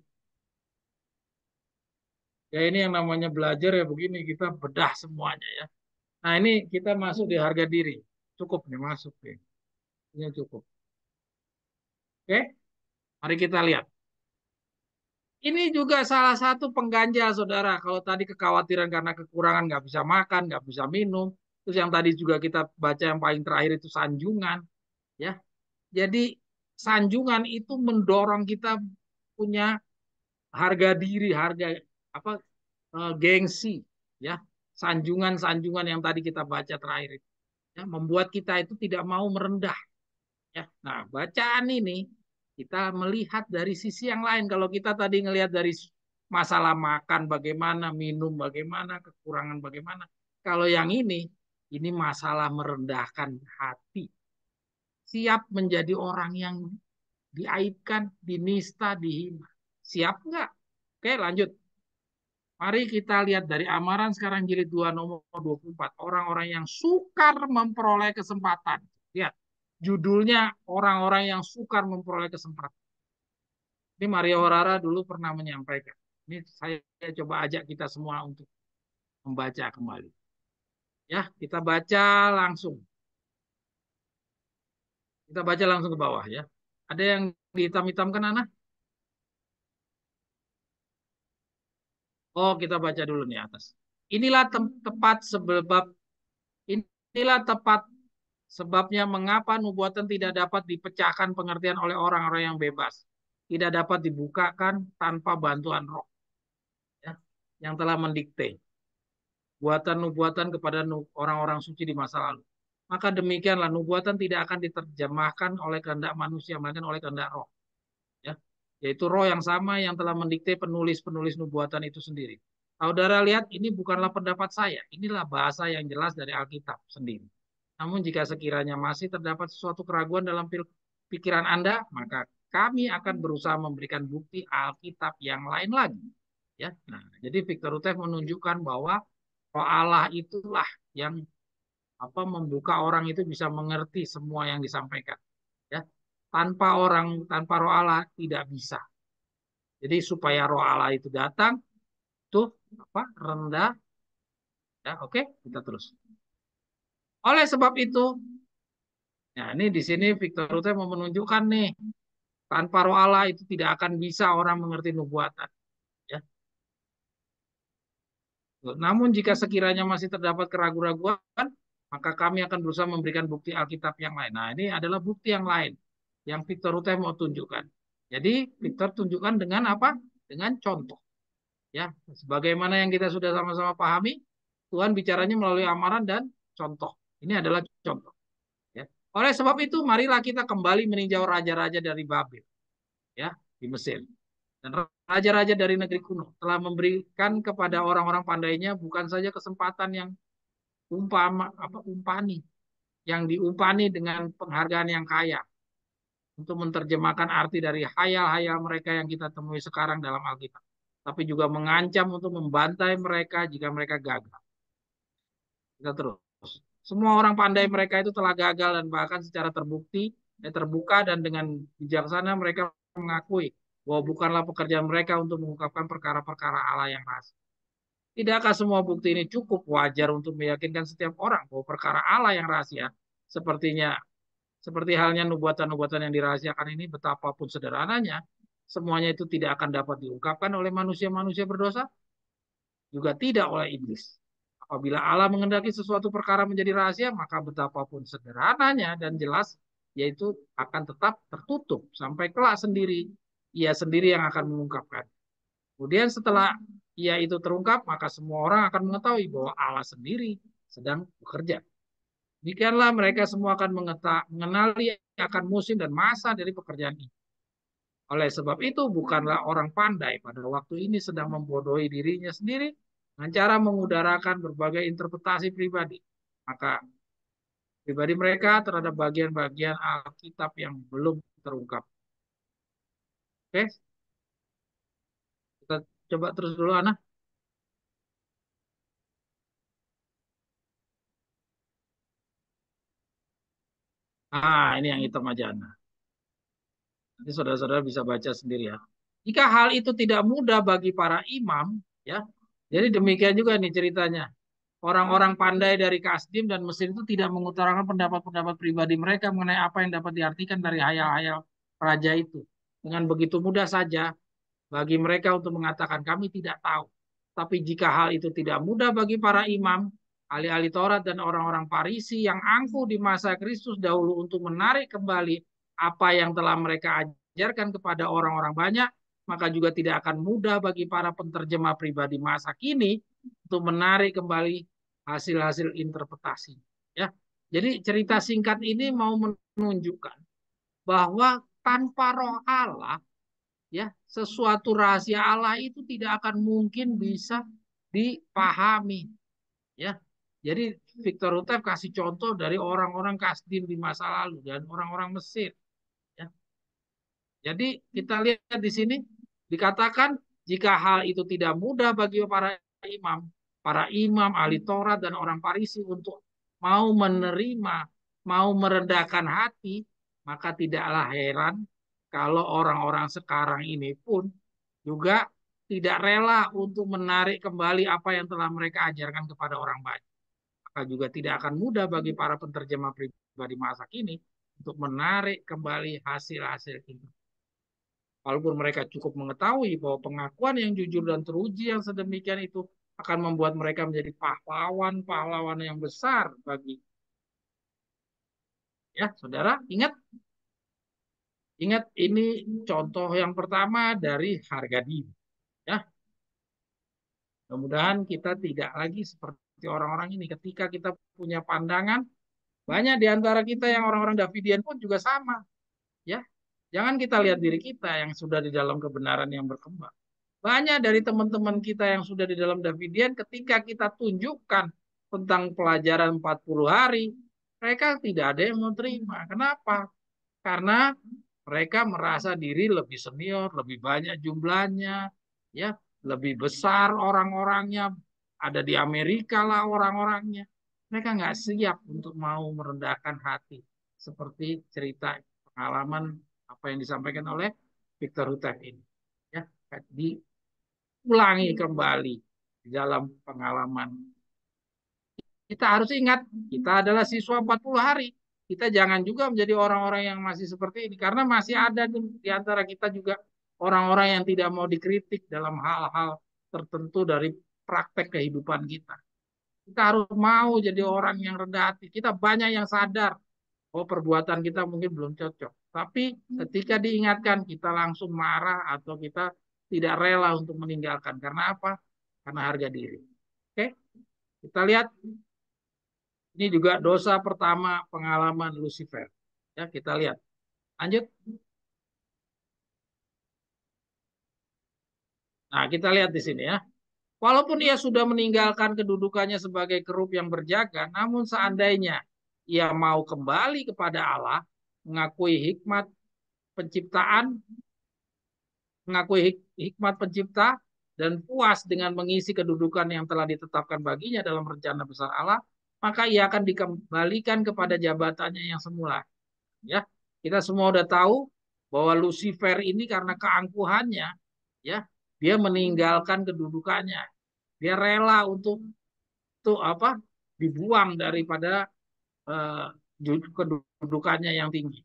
Ya ini yang namanya belajar ya begini, kita bedah semuanya ya. Nah ini kita masuk di harga diri. Cukup nih masuk nih. Ini cukup. Oke, mari kita lihat. Ini juga salah satu pengganjal, saudara. Kalau tadi kekhawatiran karena kekurangan nggak bisa makan, nggak bisa minum. Terus yang tadi juga kita baca yang paling terakhir itu sanjungan, ya. Jadi sanjungan itu mendorong kita punya harga diri, harga apa gengsi, ya. Sanjungan-sanjungan yang tadi kita baca terakhir itu, ya, membuat kita itu tidak mau merendah, ya. Nah, bacaan ini kita melihat dari sisi yang lain. Kalau kita tadi ngelihat dari masalah makan bagaimana, minum bagaimana, kekurangan bagaimana. Kalau yang ini masalah merendahkan hati. Siap menjadi orang yang diaibkan, dinista, dihina. Siap nggak? Oke, lanjut. Mari kita lihat dari Amaran sekarang jilid 2 nomor 24. Orang-orang yang sukar memperoleh kesempatan. Lihat, judulnya orang-orang yang sukar memperoleh kesempatan. Ini Mario Horara dulu pernah menyampaikan. Ini saya coba ajak kita semua untuk membaca kembali. Ya, kita baca langsung. Kita baca langsung ke bawah ya. Ada yang dihitam-hitamkan, anak? Oh, kita baca dulu nih atas. Inilah tepat sebab inilah tepat sebabnya mengapa nubuatan tidak dapat dipecahkan pengertian oleh orang-orang yang bebas. Tidak dapat dibukakan tanpa bantuan roh, ya, yang telah mendikte buatan-nubuatan kepada orang-orang suci di masa lalu. Maka demikianlah nubuatan tidak akan diterjemahkan oleh kehendak manusia, melainkan oleh kehendak roh. Ya, yaitu roh yang sama yang telah mendikte penulis-penulis nubuatan itu sendiri. Saudara lihat, ini bukanlah pendapat saya. Inilah bahasa yang jelas dari Alkitab sendiri. Namun jika sekiranya masih terdapat sesuatu keraguan dalam pikiran Anda, maka kami akan berusaha memberikan bukti Alkitab yang lain lagi. Ya, nah, jadi Victor Rutev menunjukkan bahwa roh Allah itulah yang membuka orang itu bisa mengerti semua yang disampaikan. Ya, tanpa roh Allah tidak bisa. Jadi supaya roh Allah itu datang, tuh rendah, ya oke, kita terus. Oleh sebab itu, nah ini di sini Victor Rutte mau menunjukkan nih, tanpa roh Allah itu tidak akan bisa orang mengerti nubuatan. Ya. Namun jika sekiranya masih terdapat keraguan-raguan, maka kami akan berusaha memberikan bukti Alkitab yang lain. Nah ini adalah bukti yang lain yang Victor Rutte mau tunjukkan. Jadi Victor tunjukkan dengan apa? Dengan contoh. Ya, sebagaimana yang kita sudah sama-sama pahami, Tuhan bicaranya melalui amaran dan contoh. Ini adalah contoh. Ya. Oleh sebab itu, marilah kita kembali meninjau raja-raja dari Babel, ya, di Mesir. Dan raja-raja dari negeri kuno telah memberikan kepada orang-orang pandainya bukan saja kesempatan yang umpani, yang diumpani dengan penghargaan yang kaya untuk menerjemahkan arti dari hayal-hayal mereka yang kita temui sekarang dalam Alkitab, tapi juga mengancam untuk membantai mereka jika mereka gagal. Kita terus. Semua orang pandai mereka itu telah gagal dan bahkan secara terbukti, terbuka dan dengan bijaksana mereka mengakui bahwa bukanlah pekerjaan mereka untuk mengungkapkan perkara-perkara Allah yang rahasia. Tidakkah semua bukti ini cukup wajar untuk meyakinkan setiap orang bahwa perkara Allah yang rahasia seperti halnya nubuatan-nubuatan yang dirahasiakan ini betapapun sederhananya, semuanya itu tidak akan dapat diungkapkan oleh manusia-manusia berdosa, juga tidak oleh iblis. Apabila Allah mengendaki sesuatu perkara menjadi rahasia, maka betapapun sederhananya dan jelas, yaitu akan tetap tertutup sampai kelak sendiri. Ia sendiri yang akan mengungkapkan. Kemudian setelah ia itu terungkap, maka semua orang akan mengetahui bahwa Allah sendiri sedang bekerja. Demikianlah mereka semua akan mengenali akan musim dan masa dari pekerjaan ini. Oleh sebab itu, bukanlah orang pandai pada waktu ini sedang membodohi dirinya sendiri dengan cara mengudarakan berbagai interpretasi pribadi. Maka pribadi mereka terhadap bagian-bagian Alkitab yang belum terungkap. Oke, kita coba terus dulu, Ana. Ini yang hitam aja, Ana. Nanti saudara-saudara bisa baca sendiri ya. Jika hal itu tidak mudah bagi para imam, ya, jadi demikian juga nih ceritanya. Orang-orang pandai dari Kasdim dan Mesir itu tidak mengutarakan pendapat-pendapat pribadi mereka mengenai apa yang dapat diartikan dari hayal-hayal raja itu. Dengan begitu mudah saja, bagi mereka untuk mengatakan kami tidak tahu. Tapi jika hal itu tidak mudah bagi para imam, ahli-ahli Taurat dan orang-orang Farisi yang angkuh di masa Kristus dahulu untuk menarik kembali apa yang telah mereka ajarkan kepada orang-orang banyak, maka juga tidak akan mudah bagi para penterjemah pribadi masa kini untuk menarik kembali hasil-hasil interpretasi. Ya, jadi cerita singkat ini mau menunjukkan bahwa tanpa Roh Allah, ya, sesuatu rahasia Allah itu tidak akan mungkin bisa dipahami, ya. Jadi Victor Hutep kasih contoh dari orang-orang Kasdim di masa lalu dan orang-orang Mesir, ya. Jadi kita lihat di sini dikatakan jika hal itu tidak mudah bagi para imam, ahli Taurat dan orang Farisi untuk mau menerima, mau merendahkan hati, maka tidaklah heran kalau orang-orang sekarang ini pun juga tidak rela untuk menarik kembali apa yang telah mereka ajarkan kepada orang banyak. Maka juga tidak akan mudah bagi para penterjemah pribadi masa kini untuk menarik kembali hasil-hasil itu. Walaupun mereka cukup mengetahui bahwa pengakuan yang jujur dan teruji yang sedemikian itu akan membuat mereka menjadi pahlawan-pahlawan yang besar bagi, ya, saudara, ingat ingat ini contoh yang pertama dari harga diri, ya. Mudah-mudahan kita tidak lagi seperti orang-orang ini. Ketika kita punya pandangan, banyak di antara kita yang orang-orang Davidian pun juga sama, ya. Jangan kita lihat diri kita yang sudah di dalam kebenaran yang berkembang. Banyak dari teman-teman kita yang sudah di dalam Davidian, ketika kita tunjukkan tentang pelajaran 40 hari, mereka tidak ada yang mau terima. Kenapa? Karena mereka merasa diri lebih senior, lebih banyak jumlahnya, ya, lebih besar orang-orangnya, ada di Amerika lah orang-orangnya. Mereka nggak siap untuk mau merendahkan hati, seperti cerita pengalaman apa yang disampaikan oleh Victor Hutep ini. Ya, diulangi kembali di dalam pengalaman. Kita harus ingat, kita adalah siswa 40 hari. Kita jangan juga menjadi orang-orang yang masih seperti ini. Karena masih ada di antara kita juga orang-orang yang tidak mau dikritik dalam hal-hal tertentu dari praktek kehidupan kita. Kita harus mau jadi orang yang rendah hati. Kita banyak yang sadar bahwa perbuatan kita mungkin belum cocok. Tapi ketika diingatkan, kita langsung marah atau kita tidak rela untuk meninggalkan. Karena apa? Karena harga diri. Oke, kita lihat. Ini juga dosa pertama pengalaman Lucifer. Ya, kita lihat. Lanjut. Nah, kita lihat di sini ya. Walaupun ia sudah meninggalkan kedudukannya sebagai kerub yang berjaga, namun seandainya ia mau kembali kepada Allah, mengakui hikmat penciptaan, mengakui hikmat pencipta, dan puas dengan mengisi kedudukan yang telah ditetapkan baginya dalam rencana besar Allah, maka ia akan dikembalikan kepada jabatannya yang semula. Ya, kita semua udah tahu bahwa Lucifer ini karena keangkuhannya, ya, dia meninggalkan kedudukannya. Dia rela untuk apa? Dibuang daripada eh, kedudukannya yang tinggi.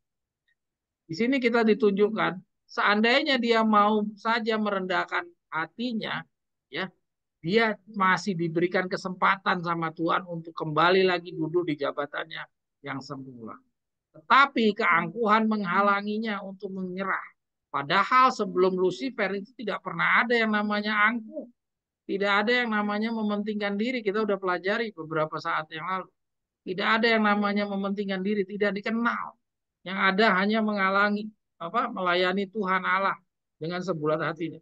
Di sini kita ditunjukkan, seandainya dia mau saja merendahkan hatinya, ya, dia masih diberikan kesempatan sama Tuhan untuk kembali lagi duduk di jabatannya yang semula. Tetapi keangkuhan menghalanginya untuk menyerah. Padahal sebelum Lucifer itu tidak pernah ada yang namanya angkuh. Tidak ada yang namanya mementingkan diri. Kita udah pelajari beberapa saat yang lalu. Tidak ada yang namanya mementingkan diri. Tidak dikenal. Yang ada hanya menghalangi melayani Tuhan Allah dengan sebulat hatinya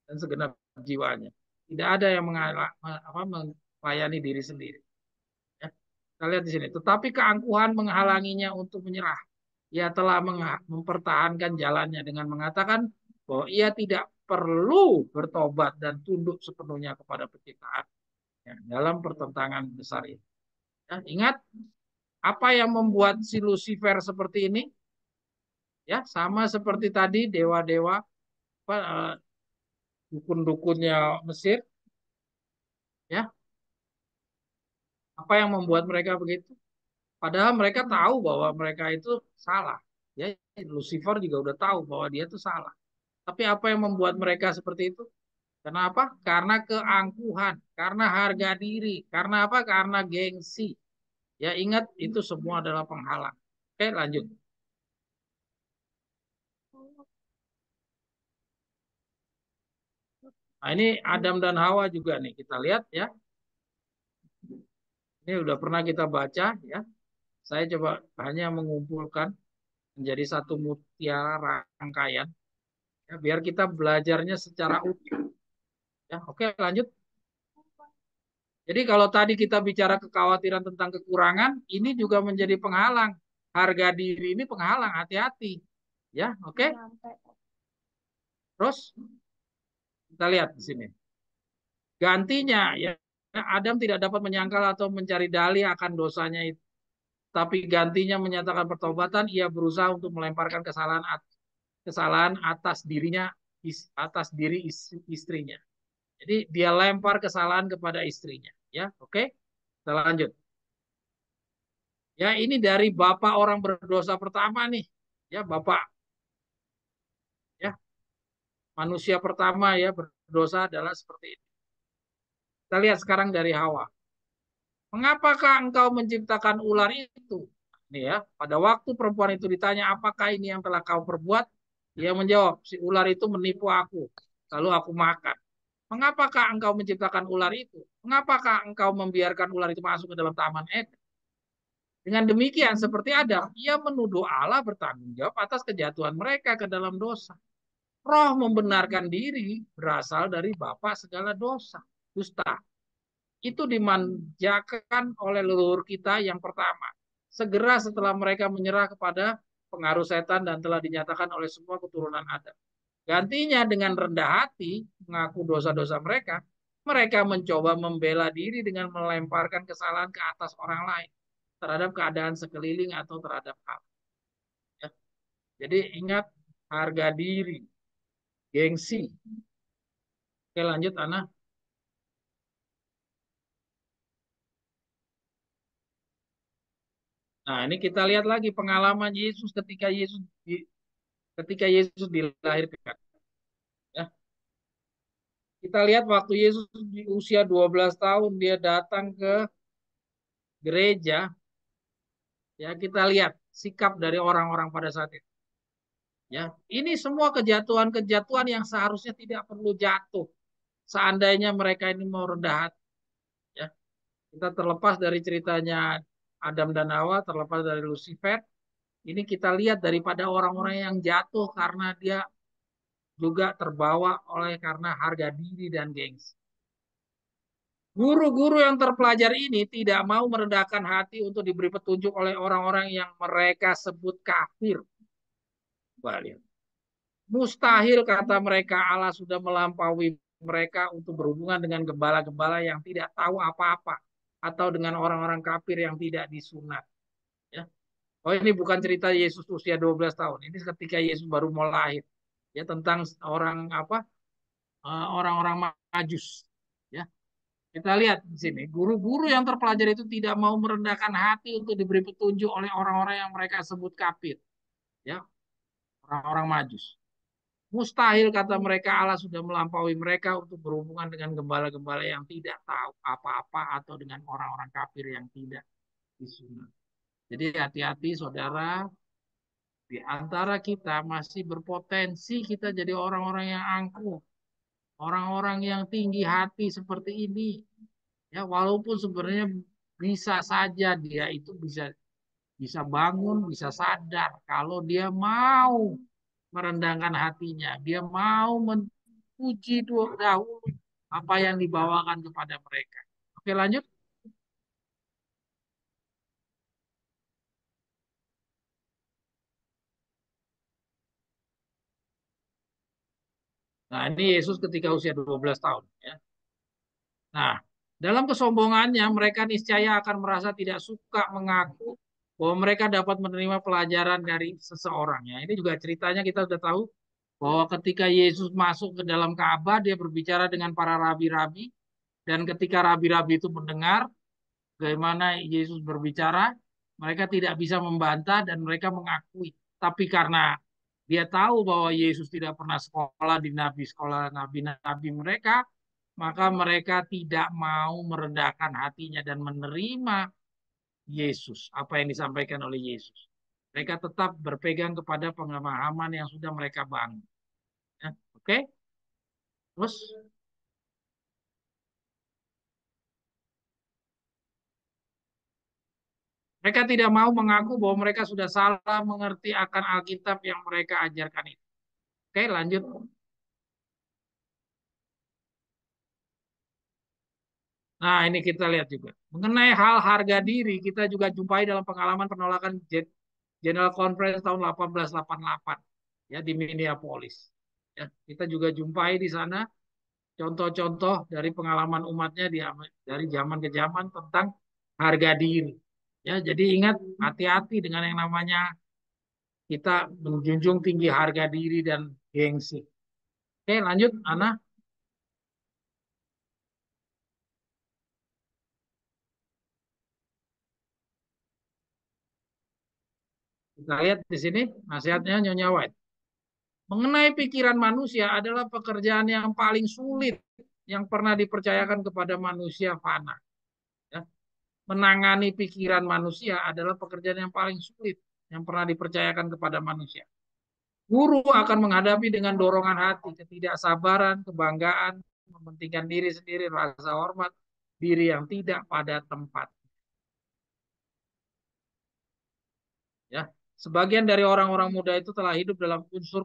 dan segenap jiwanya. Tidak ada yang melayani diri sendiri. Ya. Kita lihat di sini. Tetapi keangkuhan menghalanginya untuk menyerah. Ia telah mempertahankan jalannya dengan mengatakan bahwa ia tidak perlu bertobat dan tunduk sepenuhnya kepada penciptaan, ya, dalam pertentangan besar ini. Ya, ingat apa yang membuat si Lucifer seperti ini? Ya, sama seperti tadi dewa-dewa, dukun-dukunnya Mesir. Ya, apa yang membuat mereka begitu? Padahal mereka tahu bahwa mereka itu salah. Ya, Lucifer juga udah tahu bahwa dia itu salah. Tapi apa yang membuat mereka seperti itu? Kenapa? Karena keangkuhan, karena harga diri, karena apa? Karena gengsi. Ya ingat itu semua adalah penghalang. Oke, lanjut. Nah, ini Adam dan Hawa juga nih kita lihat ya. Ini udah pernah kita baca ya. Saya coba hanya mengumpulkan menjadi satu mutiara rangkaian ya, biar kita belajarnya secara utuh. Ya, oke lanjut. Jadi kalau tadi kita bicara kekhawatiran tentang kekurangan, ini juga menjadi penghalang. Harga diri ini penghalang, hati-hati. Ya, oke. Terus kita lihat di sini. Gantinya ya, Adam tidak dapat menyangkal atau mencari dalih akan dosanya itu. Tapi gantinya menyatakan pertobatan, ia berusaha untuk melemparkan kesalahan atas dirinya, atas diri istrinya. Jadi dia lempar kesalahan kepada istrinya. Ya, oke. Kita lanjut. Ya, ini dari bapak orang berdosa pertama nih. Ya, bapak ya, manusia pertama ya berdosa adalah seperti ini. Kita lihat sekarang dari Hawa. Mengapakah engkau menciptakan ular itu? Ini ya, pada waktu perempuan itu ditanya apakah ini yang telah kau perbuat, dia menjawab, si ular itu menipu aku, lalu aku makan. Mengapakah engkau menciptakan ular itu? Mengapakah engkau membiarkan ular itu masuk ke dalam taman Eden? Dengan demikian, seperti Adam, ia menuduh Allah bertanggung jawab atas kejatuhan mereka ke dalam dosa. Roh membenarkan diri berasal dari Bapa segala dosa, dusta. Itu dimanjakan oleh leluhur kita yang pertama. Segera setelah mereka menyerah kepada pengaruh setan dan telah dinyatakan oleh semua keturunan Adam. Gantinya dengan rendah hati mengaku dosa-dosa mereka, mereka mencoba membela diri dengan melemparkan kesalahan ke atas orang lain terhadap keadaan sekeliling atau terhadap Allah. Ya. Jadi ingat harga diri, gengsi. Oke lanjut Ana. Nah ini kita lihat lagi pengalaman Yesus ketika Yesus dilahirkan. Ya. Kita lihat waktu Yesus di usia 12 tahun dia datang ke gereja, ya kita lihat sikap dari orang-orang pada saat itu. Ya, ini semua kejatuhan-kejatuhan yang seharusnya tidak perlu jatuh. Seandainya mereka ini mau rendah hati, ya. Kita terlepas dari ceritanya Adam dan Hawa, terlepas dari Lucifer, ini kita lihat daripada orang-orang yang jatuh karena dia juga terbawa oleh karena harga diri dan gengsi. Guru-guru yang terpelajar ini tidak mau merendahkan hati untuk diberi petunjuk oleh orang-orang yang mereka sebut kafir. Balik. Mustahil kata mereka Allah sudah melampaui mereka untuk berhubungan dengan gembala-gembala yang tidak tahu apa-apa atau dengan orang-orang kafir yang tidak disunat. Ya. Oh ini bukan cerita Yesus usia 12 tahun. Ini ketika Yesus baru mau lahir. Ya tentang orang apa? Orang-orang Majus. Ya. Kita lihat di sini, guru-guru yang terpelajar itu tidak mau merendahkan hati untuk diberi petunjuk oleh orang-orang yang mereka sebut kafir, ya, orang-orang Majus. Mustahil kata mereka Allah sudah melampaui mereka untuk berhubungan dengan gembala-gembala yang tidak tahu apa-apa atau dengan orang-orang kafir yang tidak disunat. Jadi hati-hati saudara, di antara kita masih berpotensi kita jadi orang-orang yang angkuh, orang-orang yang tinggi hati seperti ini. Ya, walaupun sebenarnya bisa saja dia itu bisa bisa bangun, bisa sadar kalau dia mau merendahkan hatinya, dia mau memuji dahulu apa yang dibawakan kepada mereka. Oke, lanjut. Nah, ini Yesus ketika usia 12 tahun ya. Nah, dalam kesombongannya mereka niscaya akan merasa tidak suka mengaku bahwa mereka dapat menerima pelajaran dari seseorang ya. Ini juga ceritanya kita sudah tahu bahwa ketika Yesus masuk ke dalam Ka'bah dia berbicara dengan para rabi-rabi dan ketika rabi-rabi itu mendengar bagaimana Yesus berbicara, mereka tidak bisa membantah dan mereka mengakui. Tapi karena Dia tahu bahwa Yesus tidak pernah sekolah di sekolah nabi-nabi mereka, maka mereka tidak mau merendahkan hatinya dan menerima Yesus, apa yang disampaikan oleh Yesus. Mereka tetap berpegang kepada pemahaman yang sudah mereka bangun. Ya, oke? Terus mereka tidak mau mengaku bahwa mereka sudah salah mengerti akan Alkitab yang mereka ajarkan itu. Oke, lanjut. Nah, ini kita lihat juga. Mengenai hal harga diri, kita juga jumpai dalam pengalaman penolakan General Conference tahun 1888 ya di Minneapolis. Ya, kita juga jumpai di sana contoh-contoh dari pengalaman umatnya dari zaman ke zaman tentang harga diri. Ya, jadi ingat hati-hati dengan yang namanya kita menjunjung tinggi harga diri dan gengsi. Oke, lanjut, Ana. Kita lihat di sini nasihatnya Nyonya White. Mengenai pikiran manusia adalah pekerjaan yang paling sulit yang pernah dipercayakan kepada manusia fana. Ya. Menangani pikiran manusia adalah pekerjaan yang paling sulit yang pernah dipercayakan kepada manusia. Guru akan menghadapi dengan dorongan hati, ketidaksabaran, kebanggaan, mementingkan diri sendiri, rasa hormat, diri yang tidak pada tempat. Ya, sebagian dari orang-orang muda itu telah hidup dalam unsur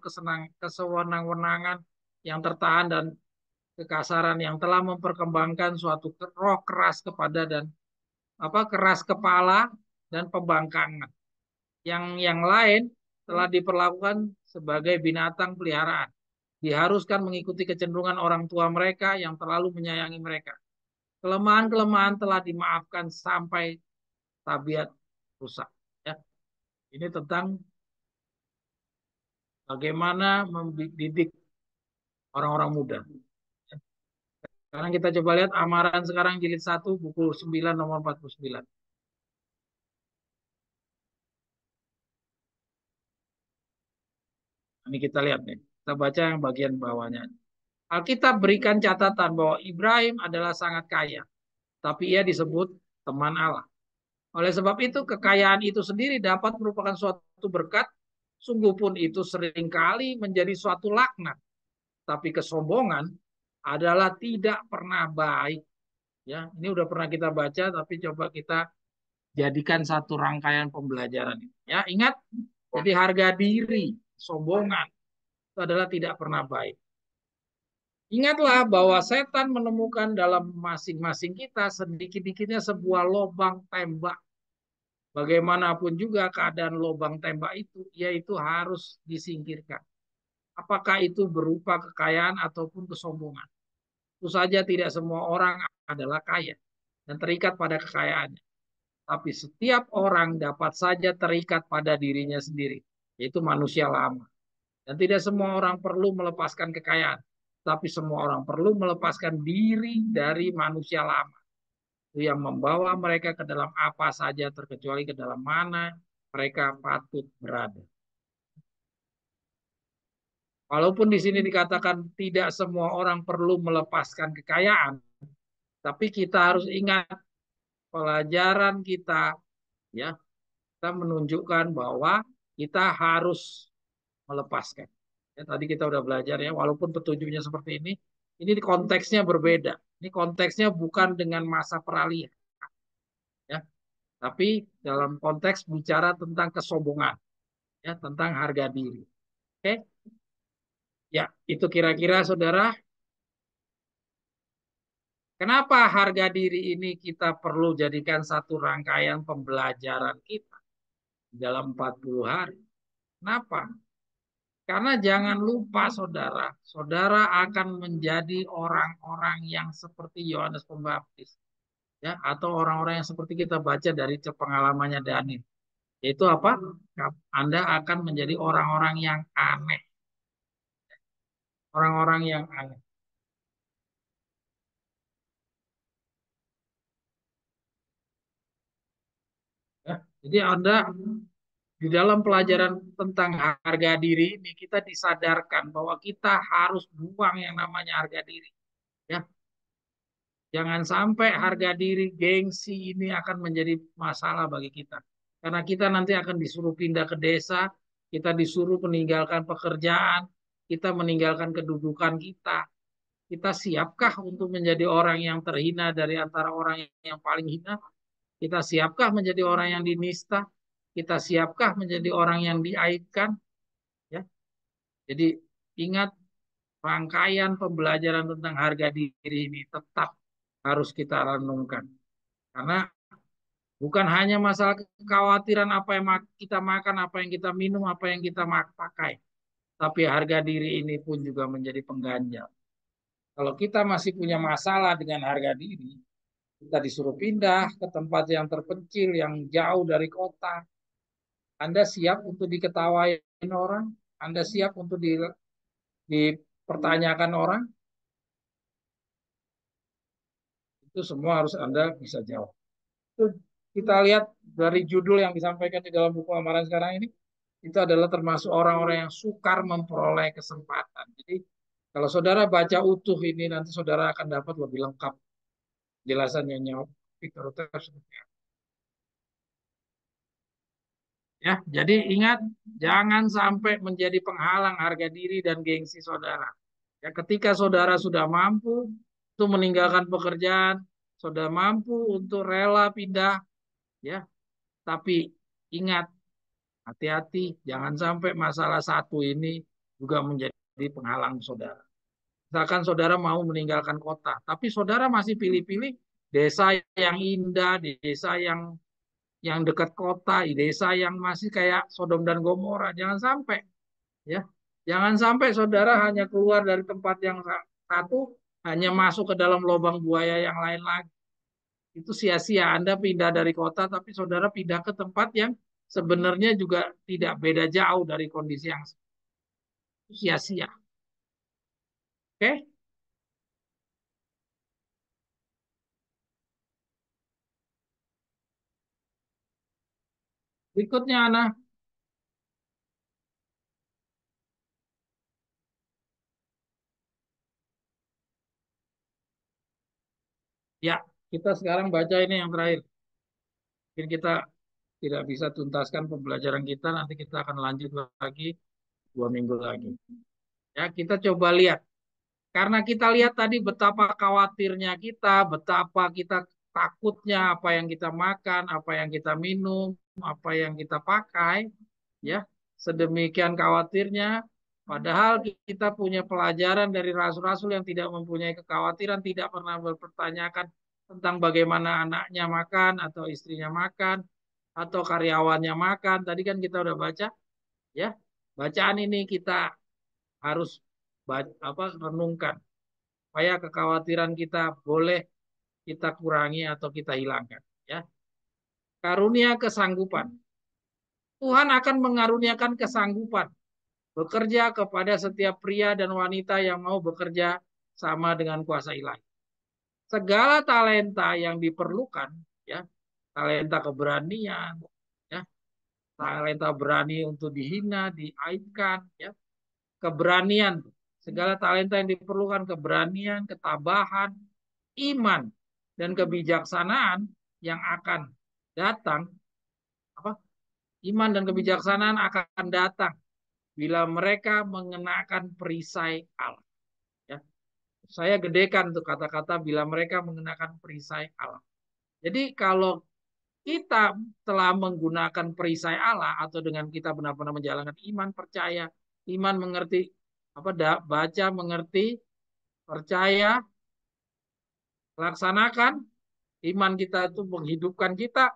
kesewenang-wenangan yang tertahan dan kekasaran yang telah memperkembangkan suatu roh keras kepada dan keras kepala dan pembangkangan. Yang lain telah diperlakukan sebagai binatang peliharaan. Diharuskan mengikuti kecenderungan orang tua mereka yang terlalu menyayangi mereka. Kelemahan-kelemahan telah dimaafkan sampai tabiat rusak. Ya, ini tentang bagaimana mendidik orang-orang muda. Sekarang kita coba lihat Amaran sekarang jilid 1 buku 9 nomor 49. Ini kita lihat nih. Kita baca yang bagian bawahnya. Alkitab berikan catatan bahwa Ibrahim adalah sangat kaya, tapi ia disebut teman Allah. Oleh sebab itu, kekayaan itu sendiri dapat merupakan suatu berkat, sungguh pun itu seringkali menjadi suatu laknat. Tapi kesombongan adalah tidak pernah baik. Ya, ini udah pernah kita baca, tapi coba kita jadikan satu rangkaian pembelajaran. Ya, ingat, jadi harga diri, sombongan itu adalah tidak pernah baik. Ingatlah bahwa setan menemukan dalam masing-masing kita sedikit-dikitnya sebuah lubang tembak. Bagaimanapun juga keadaan lubang tembak itu, yaitu harus disingkirkan. Apakah itu berupa kekayaan ataupun kesombongan. Tentu saja tidak semua orang adalah kaya dan terikat pada kekayaannya. Tapi setiap orang dapat saja terikat pada dirinya sendiri, yaitu manusia lama. Dan tidak semua orang perlu melepaskan kekayaan, tapi semua orang perlu melepaskan diri dari manusia lama. Itu yang membawa mereka ke dalam apa saja terkecuali ke dalam mana mereka patut berada. Walaupun di sini dikatakan tidak semua orang perlu melepaskan kekayaan, tapi kita harus ingat pelajaran kita ya, kita menunjukkan bahwa kita harus melepaskan. Ya, tadi kita udah belajar ya, walaupun petunjuknya seperti ini konteksnya berbeda. Ini konteksnya bukan dengan masa peralihan, ya, tapi dalam konteks bicara tentang kesombongan, ya, tentang harga diri. Oke, ya, itu kira-kira saudara, kenapa harga diri ini kita perlu jadikan satu rangkaian pembelajaran kita dalam 40 hari. Kenapa? Karena jangan lupa saudara, saudara akan menjadi orang-orang yang seperti Yohanes Pembaptis, ya, atau orang-orang yang seperti kita baca dari pengalamannya Daniel. Yaitu apa? Anda akan menjadi orang-orang yang aneh, orang-orang yang aneh. Ya. Jadi Anda Di dalam pelajaran tentang harga diri ini kita disadarkan bahwa kita harus buang yang namanya harga diri. Ya, jangan sampai harga diri, gengsi ini akan menjadi masalah bagi kita. Karena kita nanti akan disuruh pindah ke desa, kita disuruh meninggalkan pekerjaan, kita meninggalkan kedudukan kita. Kita siapkah untuk menjadi orang yang terhina dari antara orang yang paling hina? Kita siapkah menjadi orang yang dinista? Kita siapkah menjadi orang yang diaibkan? Ya, jadi ingat rangkaian pembelajaran tentang harga diri ini tetap harus kita renungkan. Karena bukan hanya masalah kekhawatiran apa yang kita makan, apa yang kita minum, apa yang kita pakai. Tapi harga diri ini pun juga menjadi pengganjal. Kalau kita masih punya masalah dengan harga diri, kita disuruh pindah ke tempat yang terpencil, yang jauh dari kota. Anda siap untuk diketawain orang? Anda siap untuk dipertanyakan orang? Itu semua harus Anda bisa jawab. Itu kita lihat dari judul yang disampaikan di dalam buku amaran sekarang ini, itu adalah termasuk orang-orang yang sukar memperoleh kesempatan. Jadi kalau saudara baca utuh ini, nanti saudara akan dapat lebih lengkap jelasannya Victor Uters. Ya, jadi ingat jangan sampai menjadi penghalang harga diri dan gengsi saudara. Ya, ketika saudara sudah mampu untuk meninggalkan pekerjaan, sudah mampu untuk rela pindah, ya, tapi ingat hati-hati jangan sampai masalah satu ini juga menjadi penghalang saudara. Misalkan saudara mau meninggalkan kota, tapi saudara masih pilih-pilih desa yang indah, desa yang dekat kota, desa yang masih kayak Sodom dan Gomora. Jangan sampai, ya, jangan sampai saudara hanya keluar dari tempat yang satu, hanya masuk ke dalam lubang buaya yang lain lagi. Itu sia-sia. Anda pindah dari kota, tapi saudara pindah ke tempat yang sebenarnya juga tidak beda jauh dari kondisi yang sia-sia. Oke? Berikutnya, Ana. Ya, kita sekarang baca ini yang terakhir. Mungkin kita tidak bisa tuntaskan pembelajaran kita, nanti kita akan lanjut lagi 2 minggu lagi. Ya, kita coba lihat. Karena kita lihat tadi betapa khawatirnya kita, betapa kita takutnya apa yang kita makan, apa yang kita minum, apa yang kita pakai, ya. Sedemikian khawatirnya, padahal kita punya pelajaran dari rasul-rasul yang tidak mempunyai kekhawatiran, tidak pernah berpertanyakan tentang bagaimana anaknya makan atau istrinya makan atau karyawannya makan. Tadi kan kita udah baca, ya. Bacaan ini kita harus renungkan supaya kekhawatiran kita boleh kita kurangi atau kita hilangkan, ya. Karunia kesanggupan. Tuhan akan mengaruniakan kesanggupan bekerja kepada setiap pria dan wanita yang mau bekerja sama dengan kuasa ilahi. Segala talenta yang diperlukan, ya, talenta keberanian, ya, talenta berani untuk dihina, diaibkan, ya, keberanian, segala talenta yang diperlukan, keberanian, ketabahan, iman, dan kebijaksanaan yang akan datang, apa? Iman dan kebijaksanaan akan datang bila mereka mengenakan perisai Allah. Ya. Saya gedekan tuh kata-kata bila mereka mengenakan perisai Allah. Jadi kalau kita telah menggunakan perisai Allah atau dengan kita benar-benar menjalankan iman, percaya, iman mengerti, baca, mengerti, percaya, laksanakan, iman kita itu menghidupkan kita,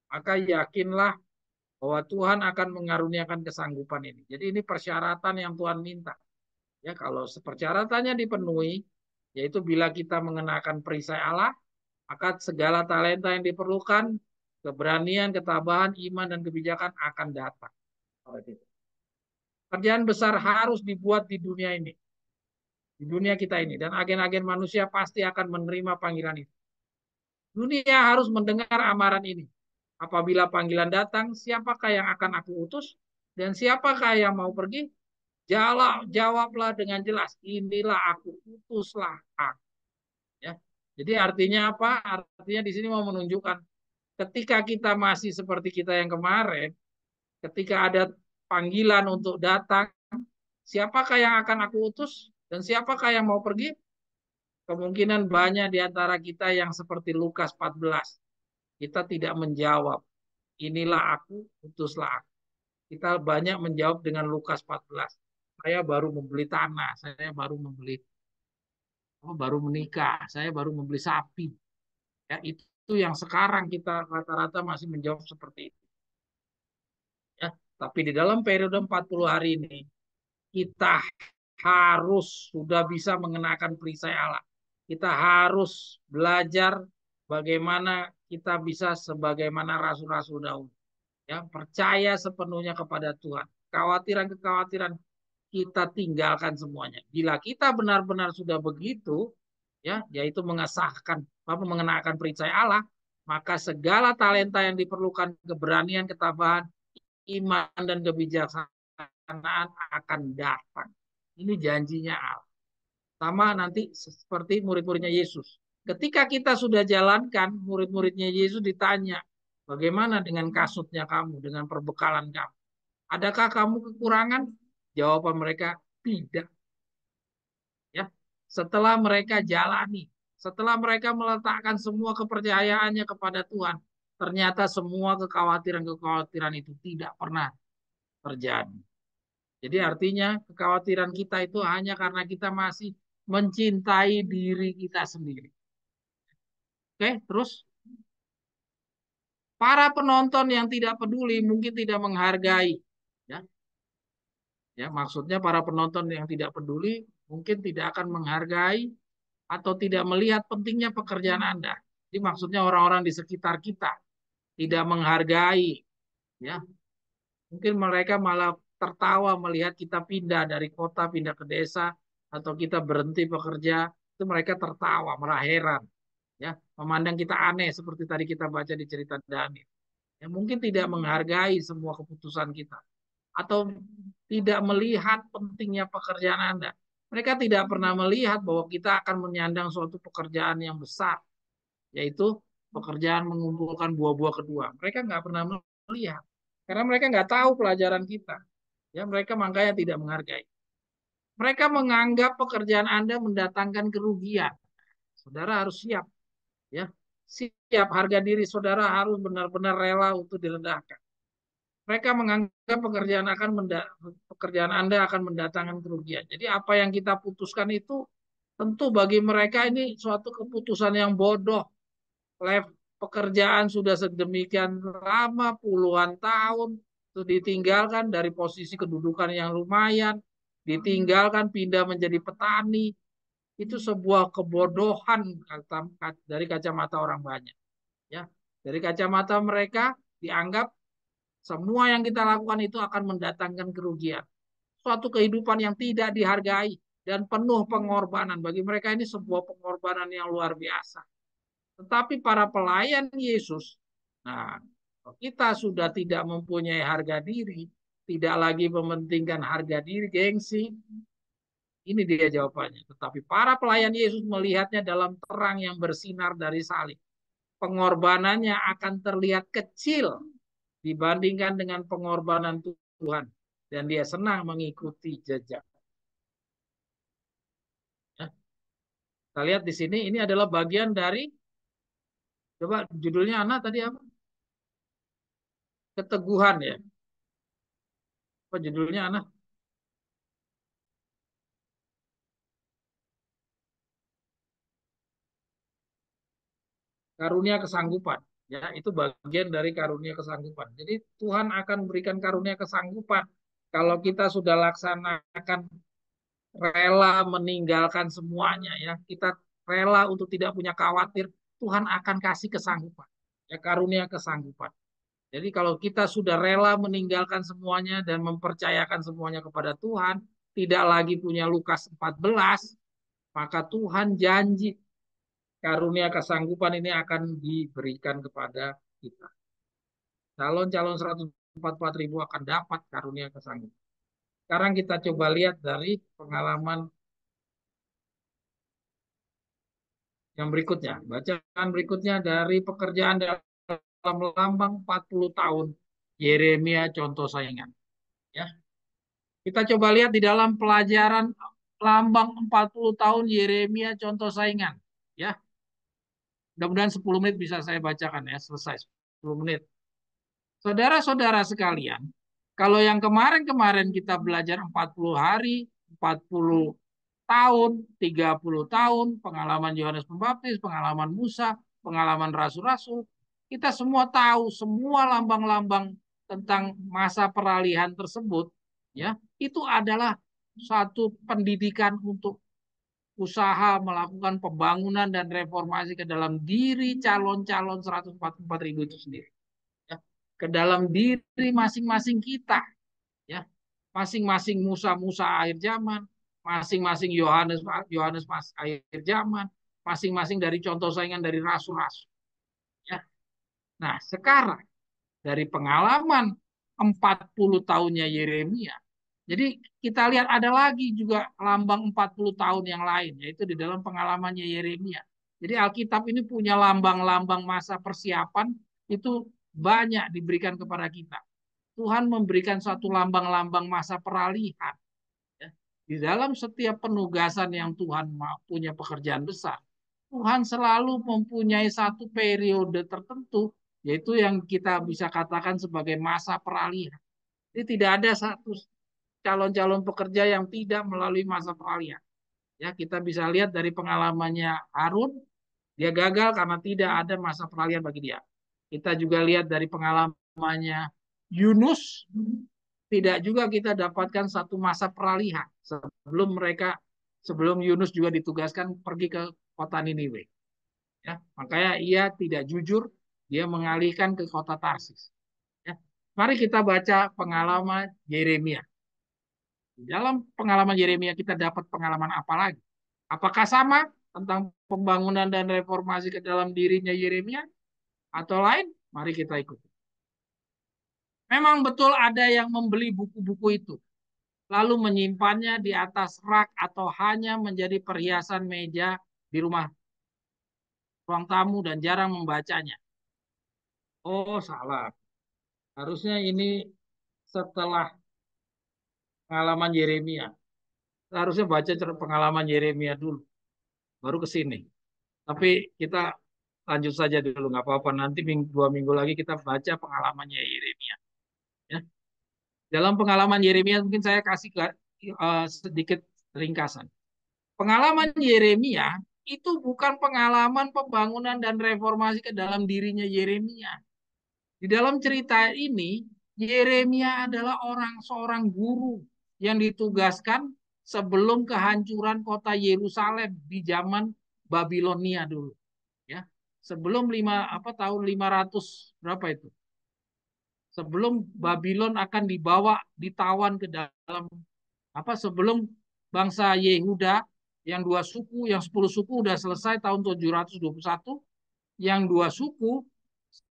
maka yakinlah bahwa Tuhan akan mengaruniakan kesanggupan ini. Jadi ini persyaratan yang Tuhan minta. Ya, kalau persyaratannya dipenuhi, yaitu bila kita mengenakan perisai Allah, maka segala talenta yang diperlukan, keberanian, ketabahan, iman, dan kebijakan akan datang. Kerjaan besar harus dibuat di dunia ini, di dunia kita ini, dan agen-agen manusia pasti akan menerima panggilan itu. Dunia harus mendengar amaran ini. Apabila panggilan datang, siapakah yang akan aku utus? Dan siapakah yang mau pergi? Jawablah dengan jelas, inilah aku, utuslah aku. Ya. Jadi artinya apa? Artinya di sini mau menunjukkan ketika kita masih seperti kita yang kemarin, ketika ada panggilan untuk datang, siapakah yang akan aku utus dan siapakah yang mau pergi? Kemungkinan banyak di antara kita yang seperti Lukas 14. Kita tidak menjawab, inilah aku, utuslah aku. Kita banyak menjawab dengan Lukas 14. Saya baru membeli tanah, saya baru menikah, saya baru membeli sapi. Ya, itu yang sekarang kita rata-rata masih menjawab seperti itu. Ya, tapi di dalam periode 40 hari ini kita harus sudah bisa mengenakan perisai Allah. Kita harus belajar bagaimana kita bisa sebagaimana rasul-rasul Daud. Ya, percaya sepenuhnya kepada Tuhan. Kekhawatiran-kekhawatiran kita tinggalkan semuanya. Bila kita benar-benar sudah begitu, ya, yaitu mengesahkan apa mengenakan perisai Allah, maka segala talenta yang diperlukan, keberanian, ketabahan, iman dan kebijaksanaan akan datang. Ini janjinya Allah. Sama nanti seperti murid-muridnya Yesus. Ketika kita sudah jalankan, murid-muridnya Yesus ditanya, bagaimana dengan kasutnya kamu, dengan perbekalan kamu? Adakah kamu kekurangan? Jawaban mereka, tidak. Ya, setelah mereka jalani, setelah mereka meletakkan semua kepercayaannya kepada Tuhan, ternyata semua kekhawatiran-kekhawatiran itu tidak pernah terjadi. Jadi artinya kekhawatiran kita itu hanya karena kita masih mencintai diri kita sendiri. Oke, terus para penonton yang tidak peduli mungkin tidak menghargai. Ya, ya maksudnya para penonton yang tidak peduli mungkin tidak akan menghargai atau tidak melihat pentingnya pekerjaan Anda. Jadi maksudnya orang-orang di sekitar kita tidak menghargai, ya. Mungkin mereka malah tertawa melihat kita pindah dari kota pindah ke desa atau kita berhenti bekerja, itu mereka tertawa, malah heran, ya, memandang kita aneh seperti tadi kita baca di cerita Daniel. Ya, mungkin tidak menghargai semua keputusan kita atau tidak melihat pentingnya pekerjaan Anda. Mereka tidak pernah melihat bahwa kita akan menyandang suatu pekerjaan yang besar, yaitu pekerjaan mengumpulkan buah-buah kedua. Mereka nggak pernah melihat, karena mereka nggak tahu pelajaran kita. Ya, mereka makanya tidak menghargai. Mereka menganggap pekerjaan Anda mendatangkan kerugian. Saudara harus siap, ya, siap harga diri saudara harus benar-benar rela untuk direndahkan. Mereka menganggap pekerjaan Anda akan mendatangkan kerugian. Jadi apa yang kita putuskan itu tentu bagi mereka ini suatu keputusan yang bodoh. Pekerjaan sudah sedemikian lama, puluhan tahun, itu ditinggalkan dari posisi kedudukan yang lumayan, ditinggalkan pindah menjadi petani, itu sebuah kebodohan dari kacamata orang banyak. Ya, dari kacamata mereka dianggap semua yang kita lakukan itu akan mendatangkan kerugian. Suatu kehidupan yang tidak dihargai dan penuh pengorbanan. Bagi mereka ini sebuah pengorbanan yang luar biasa. Tetapi para pelayan Yesus, nah, kita sudah tidak mempunyai harga diri, tidak lagi mementingkan harga diri, gengsi, ini dia jawabannya. Tetapi para pelayan Yesus melihatnya dalam terang yang bersinar dari salib. Pengorbanannya akan terlihat kecil dibandingkan dengan pengorbanan Tuhan. Dan dia senang mengikuti jejak. Ya. Kita lihat di sini, ini adalah bagian dari, coba judulnya Ana tadi apa? Keteguhan ya. Apa judulnya Ana? Karunia kesanggupan. Ya, itu bagian dari karunia kesanggupan. Jadi Tuhan akan berikan karunia kesanggupan kalau kita sudah laksanakan rela meninggalkan semuanya ya. Kita rela untuk tidak punya khawatir, Tuhan akan kasih kesanggupan. Ya, karunia kesanggupan. Jadi kalau kita sudah rela meninggalkan semuanya dan mempercayakan semuanya kepada Tuhan, tidak lagi punya Lukas 14, maka Tuhan janji karunia kesanggupan ini akan diberikan kepada kita. calon-calon 144 ribu akan dapat karunia kesanggupan. Sekarang kita coba lihat dari pengalaman yang berikutnya. Bacaan berikutnya dari pekerjaan dalam lambang 40 tahun. Yeremia contoh saingan. Ya. Kita coba lihat di dalam pelajaran lambang 40 tahun Yeremia contoh saingan. Ya. Mudah-mudahan 10 menit bisa saya bacakan ya, selesai 10 menit. Saudara-saudara sekalian, kalau yang kemarin-kemarin kita belajar 40 hari, 40 tahun, 30 tahun, pengalaman Yohanes Pembaptis, pengalaman Musa, pengalaman rasul-rasul, kita semua tahu semua lambang-lambang tentang masa peralihan tersebut, ya, itu adalah satu pendidikan untuk usaha melakukan pembangunan dan reformasi ke dalam diri calon-calon 144 ribu itu sendiri, ya, ke dalam diri masing-masing kita, ya, masing-masing Musa-Musa akhir zaman, masing-masing Yohanes Yohanes akhir zaman, masing-masing dari contoh saingan dari rasul-rasul, ya. Nah, sekarang dari pengalaman 40 tahunnya Yeremia, jadi kita lihat ada lagi juga lambang 40 tahun yang lain, yaitu di dalam pengalamannya Yeremia. Jadi Alkitab ini punya lambang-lambang masa persiapan itu banyak diberikan kepada kita. Tuhan memberikan satu lambang-lambang masa peralihan. Ya. Di dalam setiap penugasan yang Tuhan punya pekerjaan besar, Tuhan selalu mempunyai satu periode tertentu, yaitu yang kita bisa katakan sebagai masa peralihan. Jadi tidak ada satu calon-calon pekerja yang tidak melalui masa peralihan. Ya, kita bisa lihat dari pengalamannya Harun, dia gagal karena tidak ada masa peralihan bagi dia. Kita juga lihat dari pengalamannya Yunus, tidak juga kita dapatkan satu masa peralihan sebelum Yunus juga ditugaskan pergi ke kota Niniwe. Ya, makanya ia tidak jujur, dia mengalihkan ke kota Tarsis. Ya. Mari kita baca pengalaman Yeremia. Dalam pengalaman Yeremia kita dapat pengalaman apa lagi? Apakah sama tentang pembangunan dan reformasi ke dalam dirinya Yeremia atau lain? Mari kita ikuti. Memang betul ada yang membeli buku-buku itu, lalu menyimpannya di atas rak atau hanya menjadi perhiasan meja di rumah ruang tamu dan jarang membacanya. Oh, salah. Harusnya ini setelah pengalaman Yeremia. Harusnya baca pengalaman Yeremia dulu, baru ke sini. Tapi kita lanjut saja dulu, nggak apa-apa. Nanti 2 minggu lagi kita baca pengalamannya Yeremia. Ya. Dalam pengalaman Yeremia mungkin saya kasih sedikit ringkasan. Pengalaman Yeremia itu bukan pengalaman pembangunan dan reformasi ke dalam dirinya Yeremia. Di dalam cerita ini, Yeremia adalah seorang guru yang ditugaskan sebelum kehancuran kota Yerusalem di zaman Babilonia dulu. Ya, sebelum tahun 500 berapa itu? Sebelum Babylon akan ditawan ke dalam sebelum bangsa Yehuda yang 2 suku, yang 10 suku udah selesai tahun 721, yang 2 suku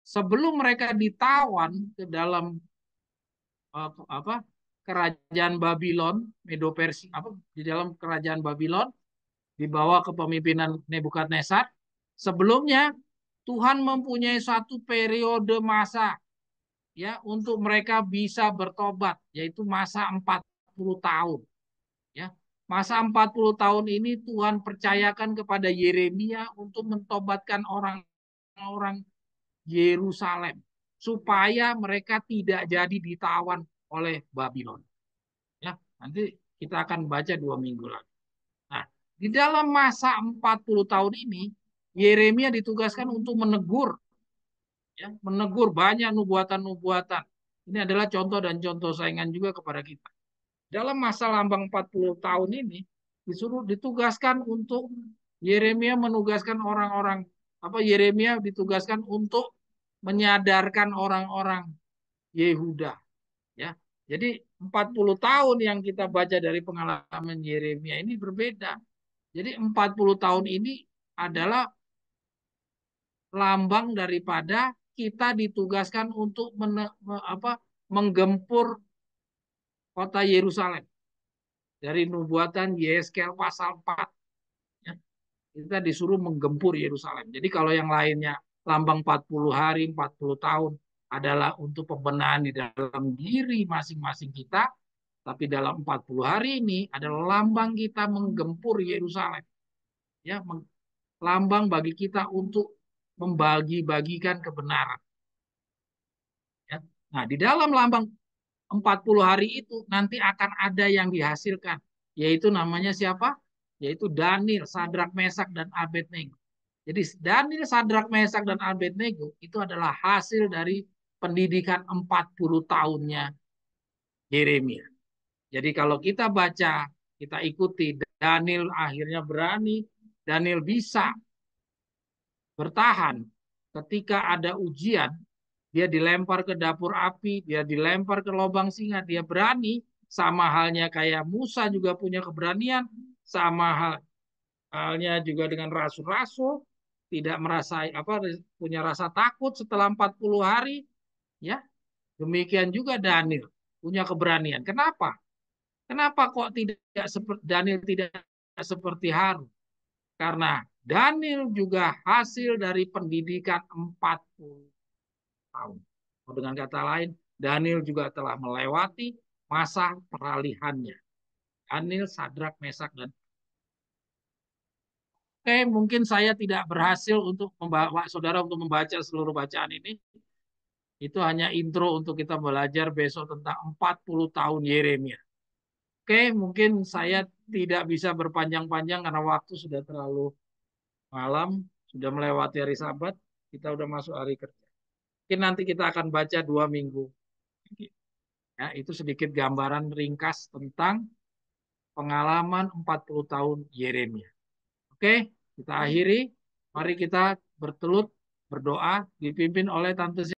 sebelum mereka ditawan ke dalam kerajaan Babylon, Medo Persia, di dalam kerajaan Babylon dibawa kepemimpinan Nebukadnezar. Sebelumnya Tuhan mempunyai satu periode masa, ya, untuk mereka bisa bertobat, yaitu masa 40 tahun. Ya. Masa 40 tahun ini Tuhan percayakan kepada Yeremia untuk mentobatkan orang-orang Yerusalem supaya mereka tidak jadi ditawan oleh Babylon. Ya, nanti kita akan baca 2 minggu lagi. Nah, di dalam masa 40 tahun ini Yeremia ditugaskan untuk menegur, ya, menegur banyak nubuatan-nubuatan. Ini adalah contoh dan contoh saingan juga kepada kita. Dalam masa lambang 40 tahun ini ditugaskan untuk Yeremia menugaskan orang-orang Yeremia ditugaskan untuk menyadarkan orang-orang Yehuda, ya. Jadi 40 tahun yang kita baca dari pengalaman Yeremia ini berbeda. Jadi 40 tahun ini adalah lambang daripada kita ditugaskan untuk menggempur kota Yerusalem dari nubuatan Yeskel pasal 4. Ya. Kita disuruh menggempur Yerusalem. Jadi kalau yang lainnya lambang 40 hari, 40 tahun adalah untuk pembenahan di dalam diri masing-masing kita, tapi dalam 40 hari ini adalah lambang kita menggempur Yerusalem. Ya, lambang bagi kita untuk membagi-bagikan kebenaran. Ya. Nah, di dalam lambang 40 hari itu nanti akan ada yang dihasilkan, yaitu namanya siapa? Yaitu Daniel, Sadrak, Mesak, dan Abednego. Jadi Daniel, Sadrak, Mesak, dan Abednego itu adalah hasil dari pendidikan 40 tahunnya Yeremia. Jadi kalau kita baca, kita ikuti, Daniel akhirnya berani, Daniel bisa bertahan ketika ada ujian, dia dilempar ke dapur api, dia dilempar ke lubang singa, dia berani, sama halnya kayak Musa juga punya keberanian, sama halnya juga dengan rasul-rasul, tidak merasa punya rasa takut setelah 40 hari, ya. Demikian juga Daniel punya keberanian. Kenapa? Kenapa kok tidak seperti Daniel, tidak seperti Harun? Karena Daniel juga hasil dari pendidikan 40 tahun. Dengan kata lain, Daniel juga telah melewati masa peralihannya. Daniel, Sadrak, Mesak, dan Oke, mungkin saya tidak berhasil untuk membawa saudara untuk membaca seluruh bacaan ini. Itu hanya intro untuk kita belajar besok tentang 40 tahun Yeremia. Oke, mungkin saya tidak bisa berpanjang-panjang karena waktu sudah terlalu malam, sudah melewati hari Sabat, kita sudah masuk hari kerja. Mungkin nanti kita akan baca 2 minggu. Ya, itu sedikit gambaran ringkas tentang pengalaman 40 tahun Yeremia. Oke, kita akhiri. Mari kita bertelut berdoa dipimpin oleh Tante